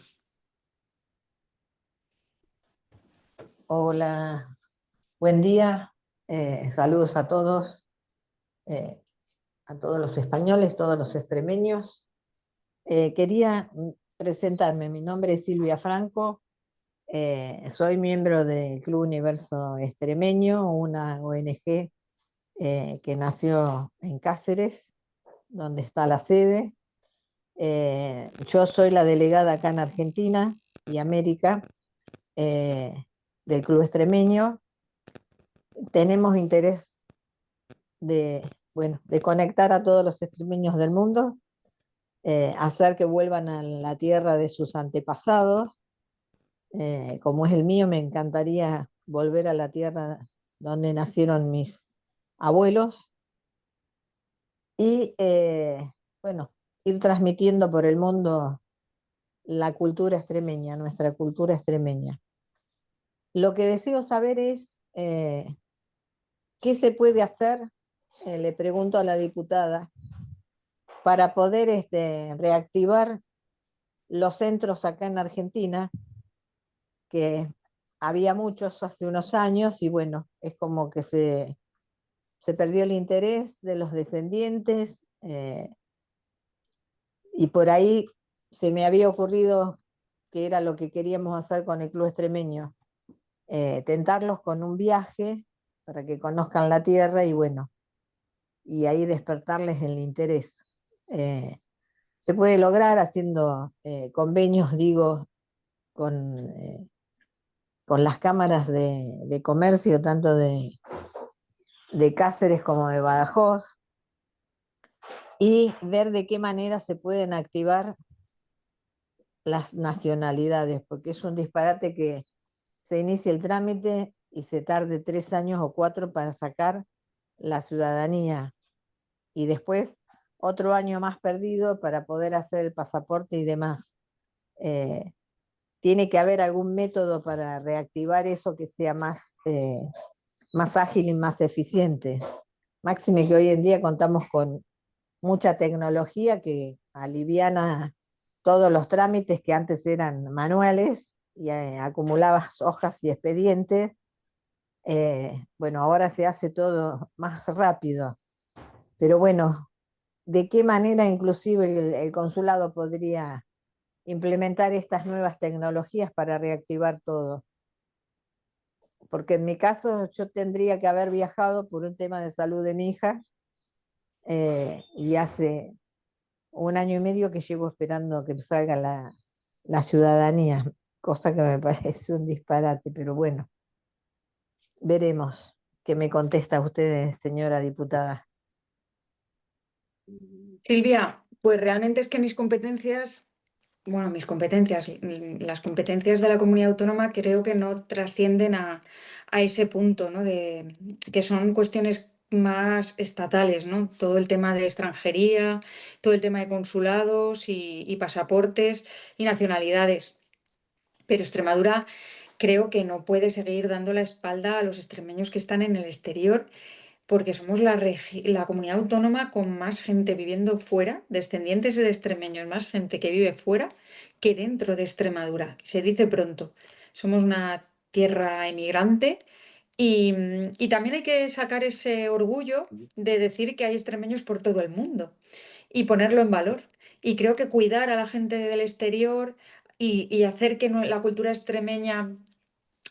Hola, buen día. Saludos a todos los españoles, todos los extremeños. Quería presentarme. Mi nombre es Silvia Franco. Soy miembro del Club Universo Extremeño, una ONG que nació en Cáceres, donde está la sede. Yo soy la delegada acá en Argentina y América del Club Extremeño. Tenemos interés de conectar a todos los extremeños del mundo, hacer que vuelvan a la tierra de sus antepasados, como es el mío, me encantaría volver a la tierra donde nacieron mis abuelos y, bueno, ir transmitiendo por el mundo la cultura extremeña, nuestra cultura extremeña. Lo que deseo saber es qué se puede hacer, le pregunto a la diputada, para poder reactivar los centros acá en Argentina, que había muchos hace unos años y bueno, es como que se perdió el interés de los descendientes y por ahí se me había ocurrido que era lo que queríamos hacer con el Club Extremeño, tentarlos con un viaje para que conozcan la tierra y bueno, y ahí despertarles el interés. Se puede lograr haciendo convenios, digo, con las cámaras de comercio, tanto de Cáceres como de Badajoz, y ver de qué manera se pueden activar las nacionalidades, porque es un disparate que se inicie el trámite y se tarde 3 años o 4 para sacar la ciudadanía, y después otro año más perdido para poder hacer el pasaporte y demás. Tiene que haber algún método para reactivar eso que sea más ágil y más eficiente. Máxime que hoy en día contamos con mucha tecnología que aliviana todos los trámites que antes eran manuales y acumulabas hojas y expedientes. Bueno, ahora se hace todo más rápido. Pero bueno, ¿de qué manera inclusive el consulado podría implementar estas nuevas tecnologías para reactivar todo? Porque en mi caso yo tendría que haber viajado por un tema de salud de mi hija y hace 1 año y medio que llevo esperando que salga la ciudadanía, cosa que me parece un disparate, pero bueno, veremos qué me contesta usted, señora diputada. Silvia, pues realmente es que mis competencias, las competencias de la comunidad autónoma creo que no trascienden a ese punto, ¿no? De que son cuestiones más estatales, ¿no? Todo el tema de extranjería, todo el tema de consulados y pasaportes y nacionalidades. Pero Extremadura creo que no puede seguir dando la espalda a los extremeños que están en el exterior porque somos la comunidad autónoma con más gente viviendo fuera, descendientes de extremeños, más gente que vive fuera que dentro de Extremadura. Se dice pronto. Somos una tierra emigrante y también hay que sacar ese orgullo de decir que hay extremeños por todo el mundo y ponerlo en valor. Y creo que cuidar a la gente del exterior y hacer que la cultura extremeña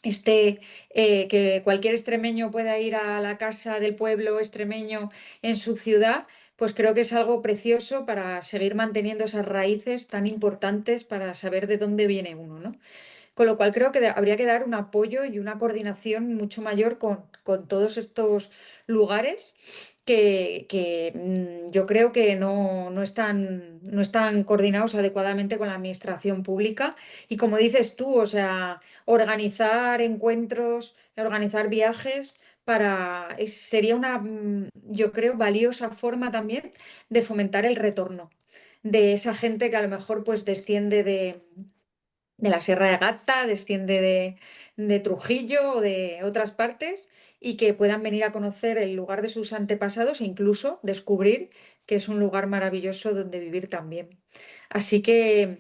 que cualquier extremeño pueda ir a la casa del pueblo extremeño en su ciudad, pues creo que es algo precioso para seguir manteniendo esas raíces tan importantes para saber de dónde viene uno, ¿no? Con lo cual creo que habría que dar un apoyo y una coordinación mucho mayor con todos estos lugares que yo creo que no están coordinados adecuadamente con la administración pública. Y como dices tú, o sea, organizar encuentros, organizar viajes sería una, yo creo, valiosa forma también de fomentar el retorno de esa gente que a lo mejor pues desciende de la Sierra de Gata, desciende de Trujillo o de otras partes y que puedan venir a conocer el lugar de sus antepasados e incluso descubrir que es un lugar maravilloso donde vivir también. Así que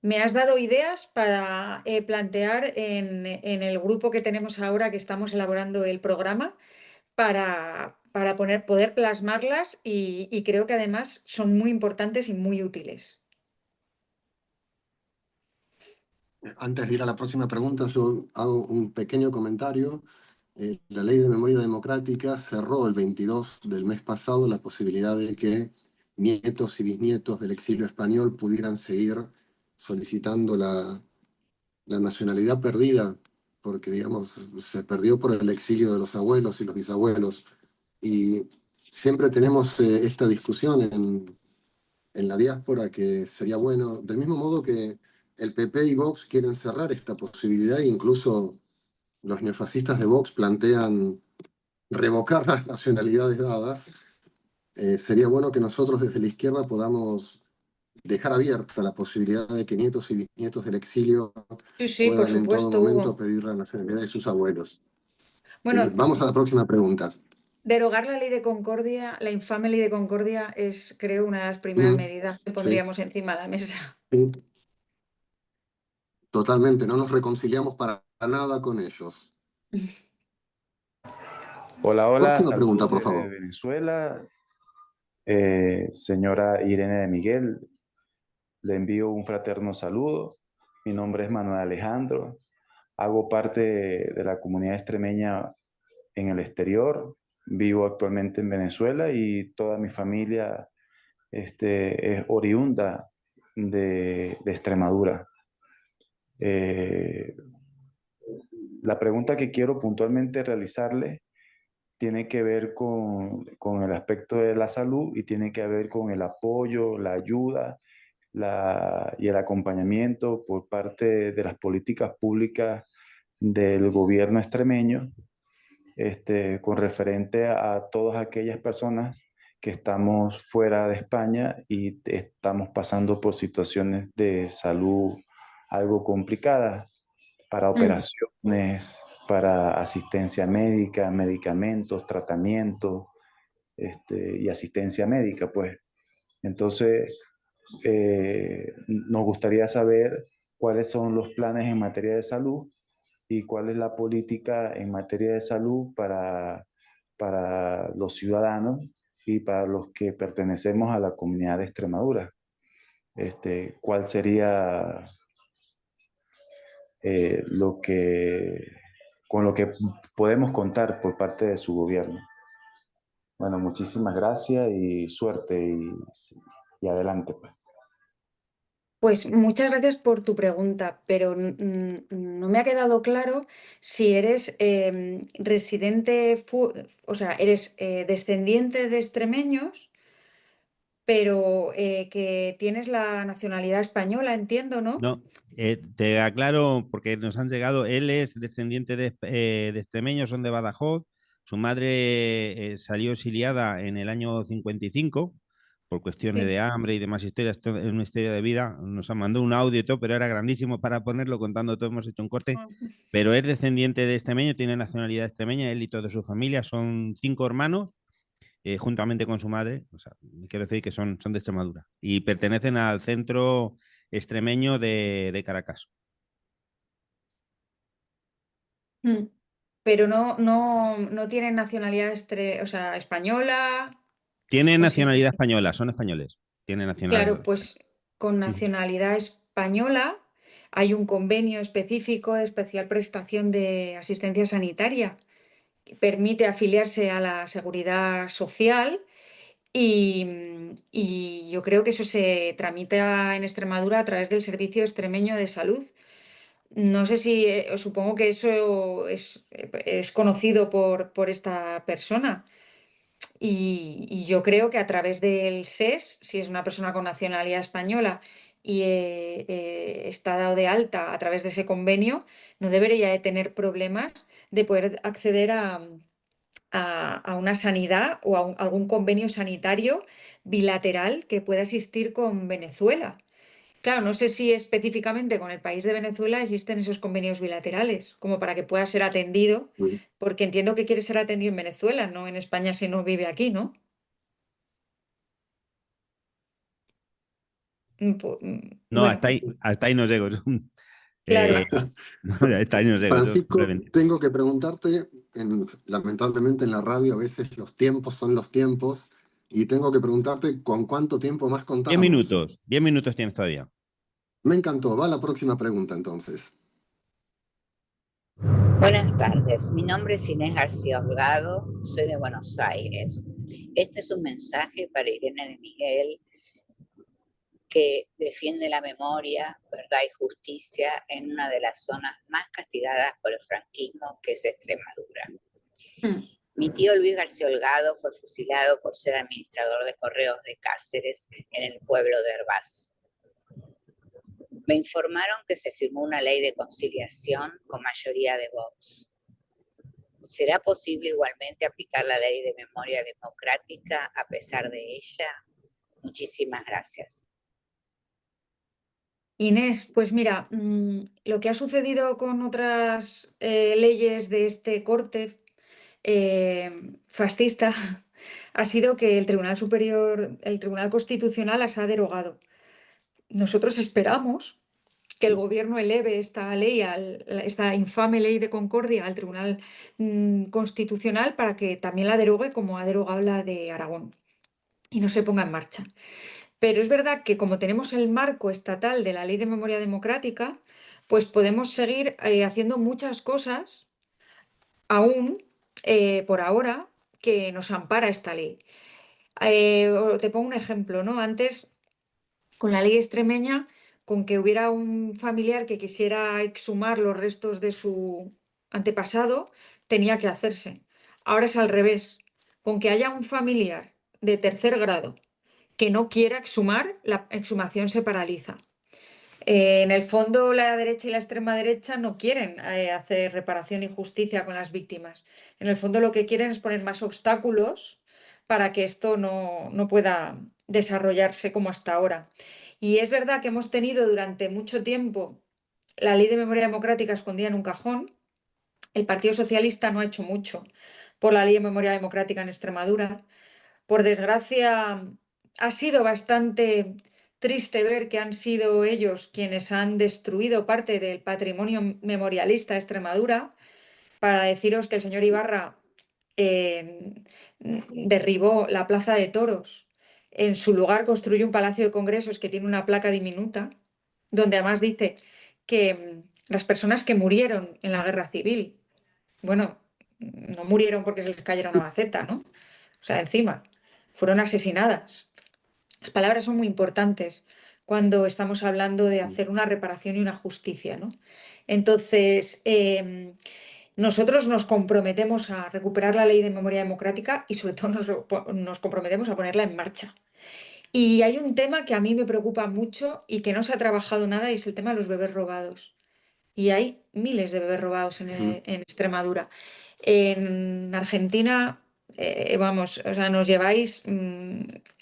me has dado ideas para plantear en el grupo que tenemos ahora que estamos elaborando el programa para poder plasmarlas y creo que además son muy importantes y muy útiles. Antes de ir a la próxima pregunta, yo hago un pequeño comentario. La Ley de Memoria Democrática cerró el 22 del mes pasado la posibilidad de que nietos y bisnietos del exilio español pudieran seguir solicitando la nacionalidad perdida, porque, digamos, se perdió por el exilio de los abuelos y los bisabuelos. Y siempre tenemos esta discusión en la diáspora, que sería bueno, del mismo modo que el PP y Vox quieren cerrar esta posibilidad, e incluso los neofascistas de Vox plantean revocar las nacionalidades dadas. Sería bueno que nosotros desde la izquierda podamos dejar abierta la posibilidad de que nietos y bisnietos del exilio Sí, sí, por puedan en todo supuesto, momento Hugo. pedir la nacionalidad de sus abuelos. Bueno, Vamos a la próxima pregunta. derogar la ley de Concordia, la infame ley de Concordia, es, creo, una de las primeras medidas que Sí, pondríamos encima de la mesa. sí, totalmente. No nos reconciliamos para nada con ellos. Hola, hola, Próxima pregunta, saludos por desde favor. Venezuela. Señora Irene de Miguel, le envío un fraterno saludo. Mi nombre es Manuel Alejandro. Hago parte de la comunidad extremeña en el exterior. Vivo actualmente en Venezuela y toda mi familia es oriunda de Extremadura. La pregunta que quiero puntualmente realizarle tiene que ver con el aspecto de la salud y tiene que ver con el apoyo, la ayuda y el acompañamiento por parte de las políticas públicas del gobierno extremeño, con referente a todas aquellas personas que estamos fuera de España y estamos pasando por situaciones de salud algo complicadas para operaciones, para asistencia médica, medicamentos, tratamientos, y asistencia médica, pues. Entonces, nos gustaría saber cuáles son los planes en materia de salud y cuál es la política en materia de salud para los ciudadanos y para los que pertenecemos a la comunidad de Extremadura. ¿Cuál sería con lo que podemos contar por parte de su gobierno? Bueno, muchísimas gracias y suerte y adelante, pues. Pues muchas gracias por tu pregunta, pero no me ha quedado claro si eres residente, o sea, eres descendiente de extremeños, pero que tienes la nacionalidad española, entiendo, ¿no? No, te aclaro porque nos han llegado. Él es descendiente de extremeños, son de Badajoz. Su madre salió exiliada en el año 55 por cuestiones Sí. de hambre y demás historias. Esto es una historia de vida. Nos han mandado un audio y todo, pero era grandísimo para ponerlo contando todo. Hemos hecho un corte. Pero es descendiente de extremeño, tiene nacionalidad extremeña. Él y toda su familia son 5 hermanos. Juntamente con su madre, o sea, quiero decir que son de Extremadura y pertenecen al centro extremeño de Caracas. Mm. Pero no tienen nacionalidad o sea, española, Tienen o sí. nacionalidad española, son españoles. Tienen Claro, nacionalidad. pues con nacionalidad española hay un convenio específico de especial prestación de asistencia sanitaria que permite afiliarse a la seguridad social y yo creo que eso se tramita en Extremadura a través del Servicio Extremeño de Salud. No sé si, supongo que eso es conocido por esta persona. Y yo creo que a través del SES, si es una persona con nacionalidad española y está dado de alta a través de ese convenio, no debería de tener problemas de poder acceder a una sanidad o a algún convenio sanitario bilateral que pueda existir con Venezuela. Claro, no sé si específicamente con el país de Venezuela existen esos convenios bilaterales, como para que pueda ser atendido, porque entiendo que quiere ser atendido en Venezuela, no en España si no vive aquí, ¿no? No, Bueno, hasta ahí no llego. claro. Hasta ahí no llego. Yo Francisco, simplemente. tengo que preguntarte, lamentablemente en la radio a veces los tiempos son los tiempos, y tengo que preguntarte con cuánto tiempo más 10 contamos. minutos. 10 minutos tienes todavía. Me encantó. Va la próxima pregunta entonces. Buenas tardes, mi nombre es Inés García Holgado, soy de Buenos Aires. Este es un mensaje para Irene de Miguel, que defiende la memoria, verdad y justicia en una de las zonas más castigadas por el franquismo, que es Extremadura. Mi tío Luis García Holgado fue fusilado por ser administrador de correos de Cáceres en el pueblo de Hervás. Me informaron que se firmó una ley de conciliación con mayoría de Vox. ¿Será posible igualmente aplicar la ley de memoria democrática a pesar de ella? Muchísimas gracias. Inés, pues mira, lo que ha sucedido con otras leyes de este corte fascista ha sido que el Tribunal Superior, el Tribunal Constitucional las ha derogado. Nosotros esperamos que el gobierno eleve esta ley, esta infame ley de Concordia, al Tribunal Constitucional para que también la derogue como ha derogado la de Aragón y no se ponga en marcha. Pero es verdad que como tenemos el marco estatal de la Ley de Memoria Democrática, pues podemos seguir haciendo muchas cosas aún por ahora que nos ampara esta ley. Te pongo un ejemplo, ¿no? Antes, con la ley extremeña, con que hubiera un familiar que quisiera exhumar los restos de su antepasado, tenía que hacerse. Ahora es al revés. Con que haya un familiar de tercer grado que no quiera exhumar, la exhumación se paraliza. En el fondo, la derecha y la extrema derecha no quieren hacer reparación y justicia con las víctimas. En el fondo, lo que quieren es poner más obstáculos para que esto no pueda desarrollarse como hasta ahora. Y es verdad que hemos tenido durante mucho tiempo la ley de memoria democrática escondida en un cajón. El Partido Socialista no ha hecho mucho por la ley de memoria democrática en Extremadura. Por desgracia, ha sido bastante triste ver que han sido ellos quienes han destruido parte del patrimonio memorialista de Extremadura. Para deciros que el señor Ibarra derribó la Plaza de Toros. En su lugar construyó un palacio de congresos que tiene una placa diminuta, donde además dice que las personas que murieron en la guerra civil, bueno, no murieron porque se les cayera una maceta, ¿no? O sea, encima, fueron asesinadas. Las palabras son muy importantes cuando estamos hablando de hacer una reparación y una justicia, ¿no? Entonces, nosotros nos comprometemos a recuperar la ley de memoria democrática y sobre todo nos comprometemos a ponerla en marcha. Y hay un tema que a mí me preocupa mucho y que no se ha trabajado nada y es el tema de los bebés robados. Y hay miles de bebés robados en Extremadura. En Argentina, vamos, o sea, nos lleváis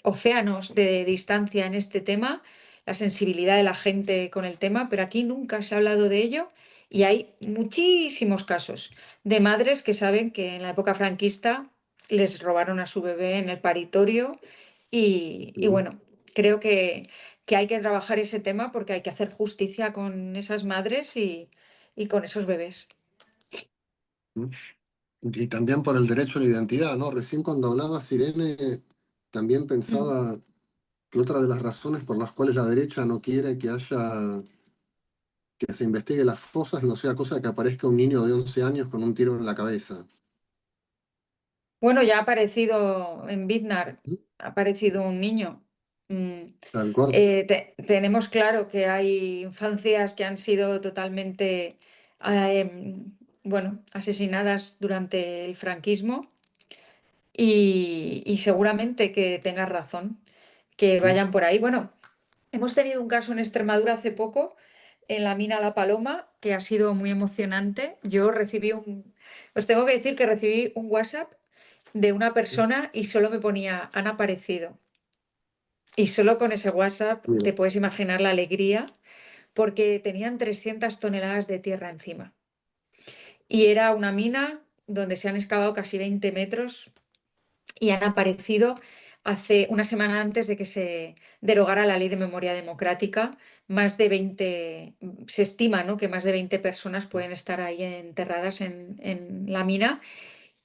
océanos de distancia en este tema, la sensibilidad de la gente con el tema, pero aquí nunca se ha hablado de ello y hay muchísimos casos de madres que saben que en la época franquista les robaron a su bebé en el paritorio y bueno, creo que hay que trabajar ese tema porque hay que hacer justicia con esas madres y con esos bebés. Y también por el derecho a la identidad, ¿no? Recién cuando hablabas, Irene, también pensaba que otra de las razones por las cuales la derecha no quiere que se investigue las fosas no sea cosa que aparezca un niño de 11 años con un tiro en la cabeza. Bueno, ya ha aparecido en Biznar, ha aparecido un niño. Tal cual. Tenemos claro que hay infancias que han sido totalmente, bueno, asesinadas durante el franquismo y seguramente que tengas razón, que vayan por ahí. Bueno, hemos tenido un caso en Extremadura hace poco, en la mina La Paloma, que ha sido muy emocionante. Yo os tengo que decir que recibí un WhatsApp de una persona y solo me ponía, han aparecido. Y solo con ese WhatsApp Mira, te puedes imaginar la alegría, porque tenían 300 toneladas de tierra encima. Y era una mina donde se han excavado casi 20 metros y han aparecido hace una semana antes de que se derogara la ley de memoria democrática. Más de 20, se estima, ¿no?, que más de 20 personas pueden estar ahí enterradas en la mina.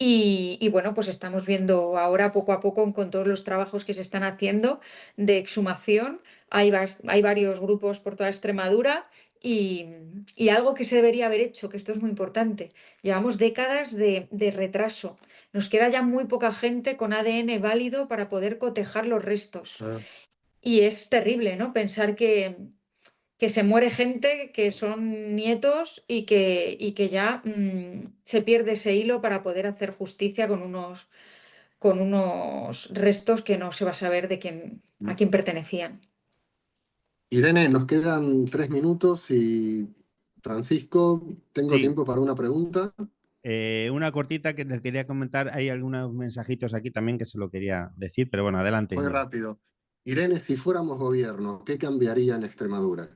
Y bueno, pues estamos viendo ahora poco a poco con todos los trabajos que se están haciendo de exhumación. Hay varios grupos por toda Extremadura y algo que se debería haber hecho, que esto es muy importante. Llevamos décadas de retraso. Nos queda ya muy poca gente con ADN válido para poder cotejar los restos. Y es terrible, ¿no? Pensar que se muere gente que son nietos y que ya se pierde ese hilo para poder hacer justicia con unos restos que no se va a saber a quién pertenecían. Irene, nos quedan 3 minutos y Francisco, tengo Sí. tiempo para una pregunta. Una cortita que les quería comentar. Hay algunos mensajitos aquí también que se lo quería decir, pero bueno, adelante. Muy rápido. Irene, si fuéramos gobierno, ¿qué cambiaría en Extremadura?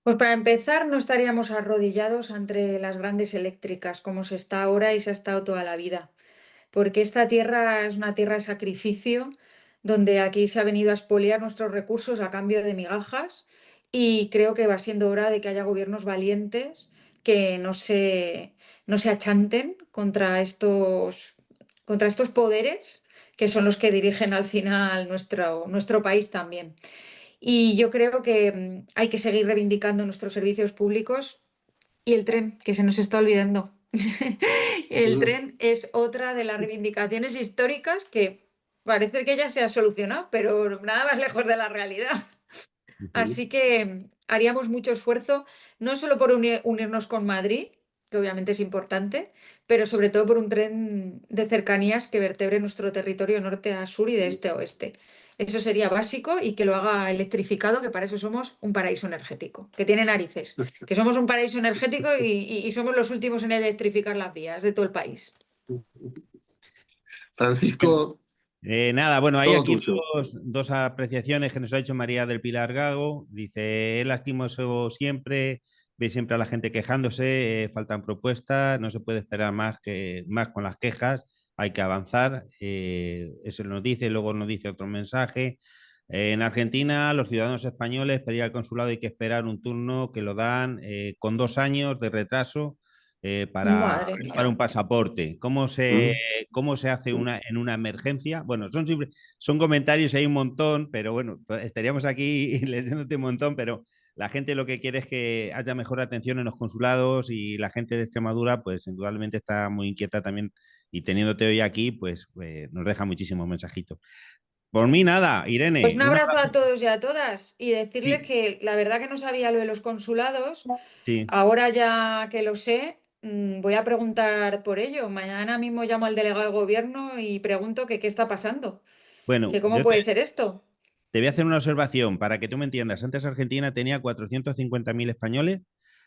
Pues para empezar, no estaríamos arrodillados ante las grandes eléctricas como se está ahora y se ha estado toda la vida, porque esta tierra es una tierra de sacrificio, donde aquí se ha venido a expoliar nuestros recursos a cambio de migajas y creo que va siendo hora de que haya gobiernos valientes que no se achanten contra estos poderes que son los que dirigen al final nuestro país también. Y yo creo que hay que seguir reivindicando nuestros servicios públicos y el tren, que se nos está olvidando. El tren es otra de las reivindicaciones históricas que parece que ya se ha solucionado, pero nada más lejos de la realidad. Así que haríamos mucho esfuerzo, no solo por unirnos con Madrid, que obviamente es importante, pero sobre todo por un tren de cercanías que vertebre nuestro territorio norte a sur y de este a oeste. Eso sería básico y que lo haga electrificado, que para eso somos un paraíso energético, que tiene narices, que somos un paraíso energético y somos los últimos en electrificar las vías de todo el país. Francisco, Nada, bueno, hay todo aquí tuyo. dos apreciaciones que nos ha hecho María del Pilar Gago. Dice, es lastimoso siempre, ve siempre a la gente quejándose, faltan propuestas, no se puede esperar más con las quejas, hay que avanzar. Eso nos dice, luego nos dice otro mensaje. En Argentina, los ciudadanos españoles pedir al consulado hay que esperar un turno que lo dan con 2 años de retraso para Madre mía. un pasaporte. ¿Cómo se hace en una emergencia? Bueno, son comentarios, hay un montón, pero bueno, estaríamos aquí leyéndote un montón, pero la gente lo que quiere es que haya mejor atención en los consulados y la gente de Extremadura, pues indudablemente está muy inquieta también y teniéndote hoy aquí, pues nos deja muchísimos mensajitos. Por mí nada, Irene. Pues un abrazo a todos y a todas y decirles Sí, que la verdad que no sabía lo de los consulados. sí. Ahora ya que lo sé, voy a preguntar por ello. Mañana mismo llamo al delegado de gobierno y pregunto que qué está pasando, Bueno, que cómo puede ser esto. te voy a hacer una observación para que tú me entiendas. Antes Argentina tenía 450.000 españoles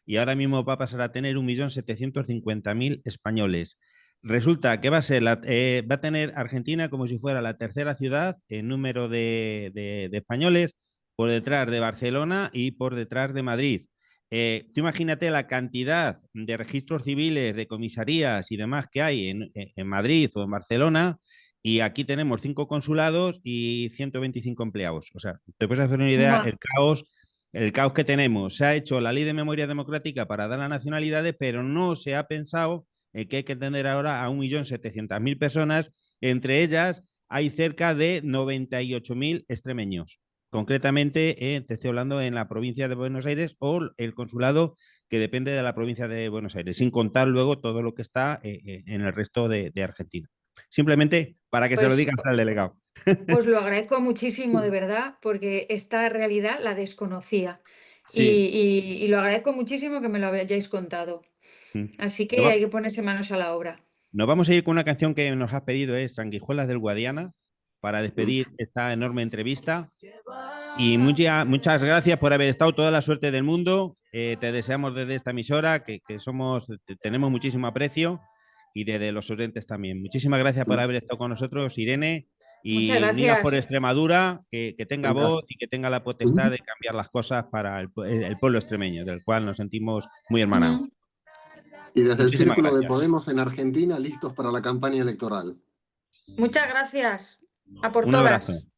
y ahora mismo va a pasar a tener 1.750.000 españoles. Resulta que va a tener Argentina como si fuera la tercera ciudad en número de españoles, por detrás de Barcelona y por detrás de Madrid. Tú imagínate la cantidad de registros civiles, de comisarías y demás que hay en Madrid o en Barcelona, y aquí tenemos 5 consulados y 125 empleados. O sea, te puedes hacer una idea el caos que tenemos. Se ha hecho la ley de memoria democrática para dar las nacionalidades, pero no se ha pensado que hay que atender ahora a 1.700.000 personas. Entre ellas hay cerca de 98.000 extremeños. Concretamente, te estoy hablando en la provincia de Buenos Aires o el consulado que depende de la provincia de Buenos Aires, sin contar luego todo lo que está en el resto de Argentina. Simplemente para que se lo Pues, digas al delegado. pues lo agradezco muchísimo, de verdad, porque esta realidad la desconocía. Sí. Y lo agradezco muchísimo que me lo hayáis contado. Así que hay que ponerse manos a la obra. Nos vamos a ir con una canción que nos has pedido, es Sanguijuelas del Guadiana, para despedir esta enorme entrevista. Y muchas gracias por haber estado, toda la suerte del mundo. Te deseamos desde esta emisora, que tenemos muchísimo aprecio, y desde los oyentes también. Muchísimas gracias por haber estado con nosotros, Irene. Muchas Y Unidas por gracias. Extremadura, que tenga voz y que tenga la potestad de cambiar las cosas para el pueblo extremeño, del cual nos sentimos muy hermanados. Y desde el Muchísimas Círculo de gracias. Podemos en Argentina, listos para la campaña electoral. Muchas gracias. A por Un abrazo. todas.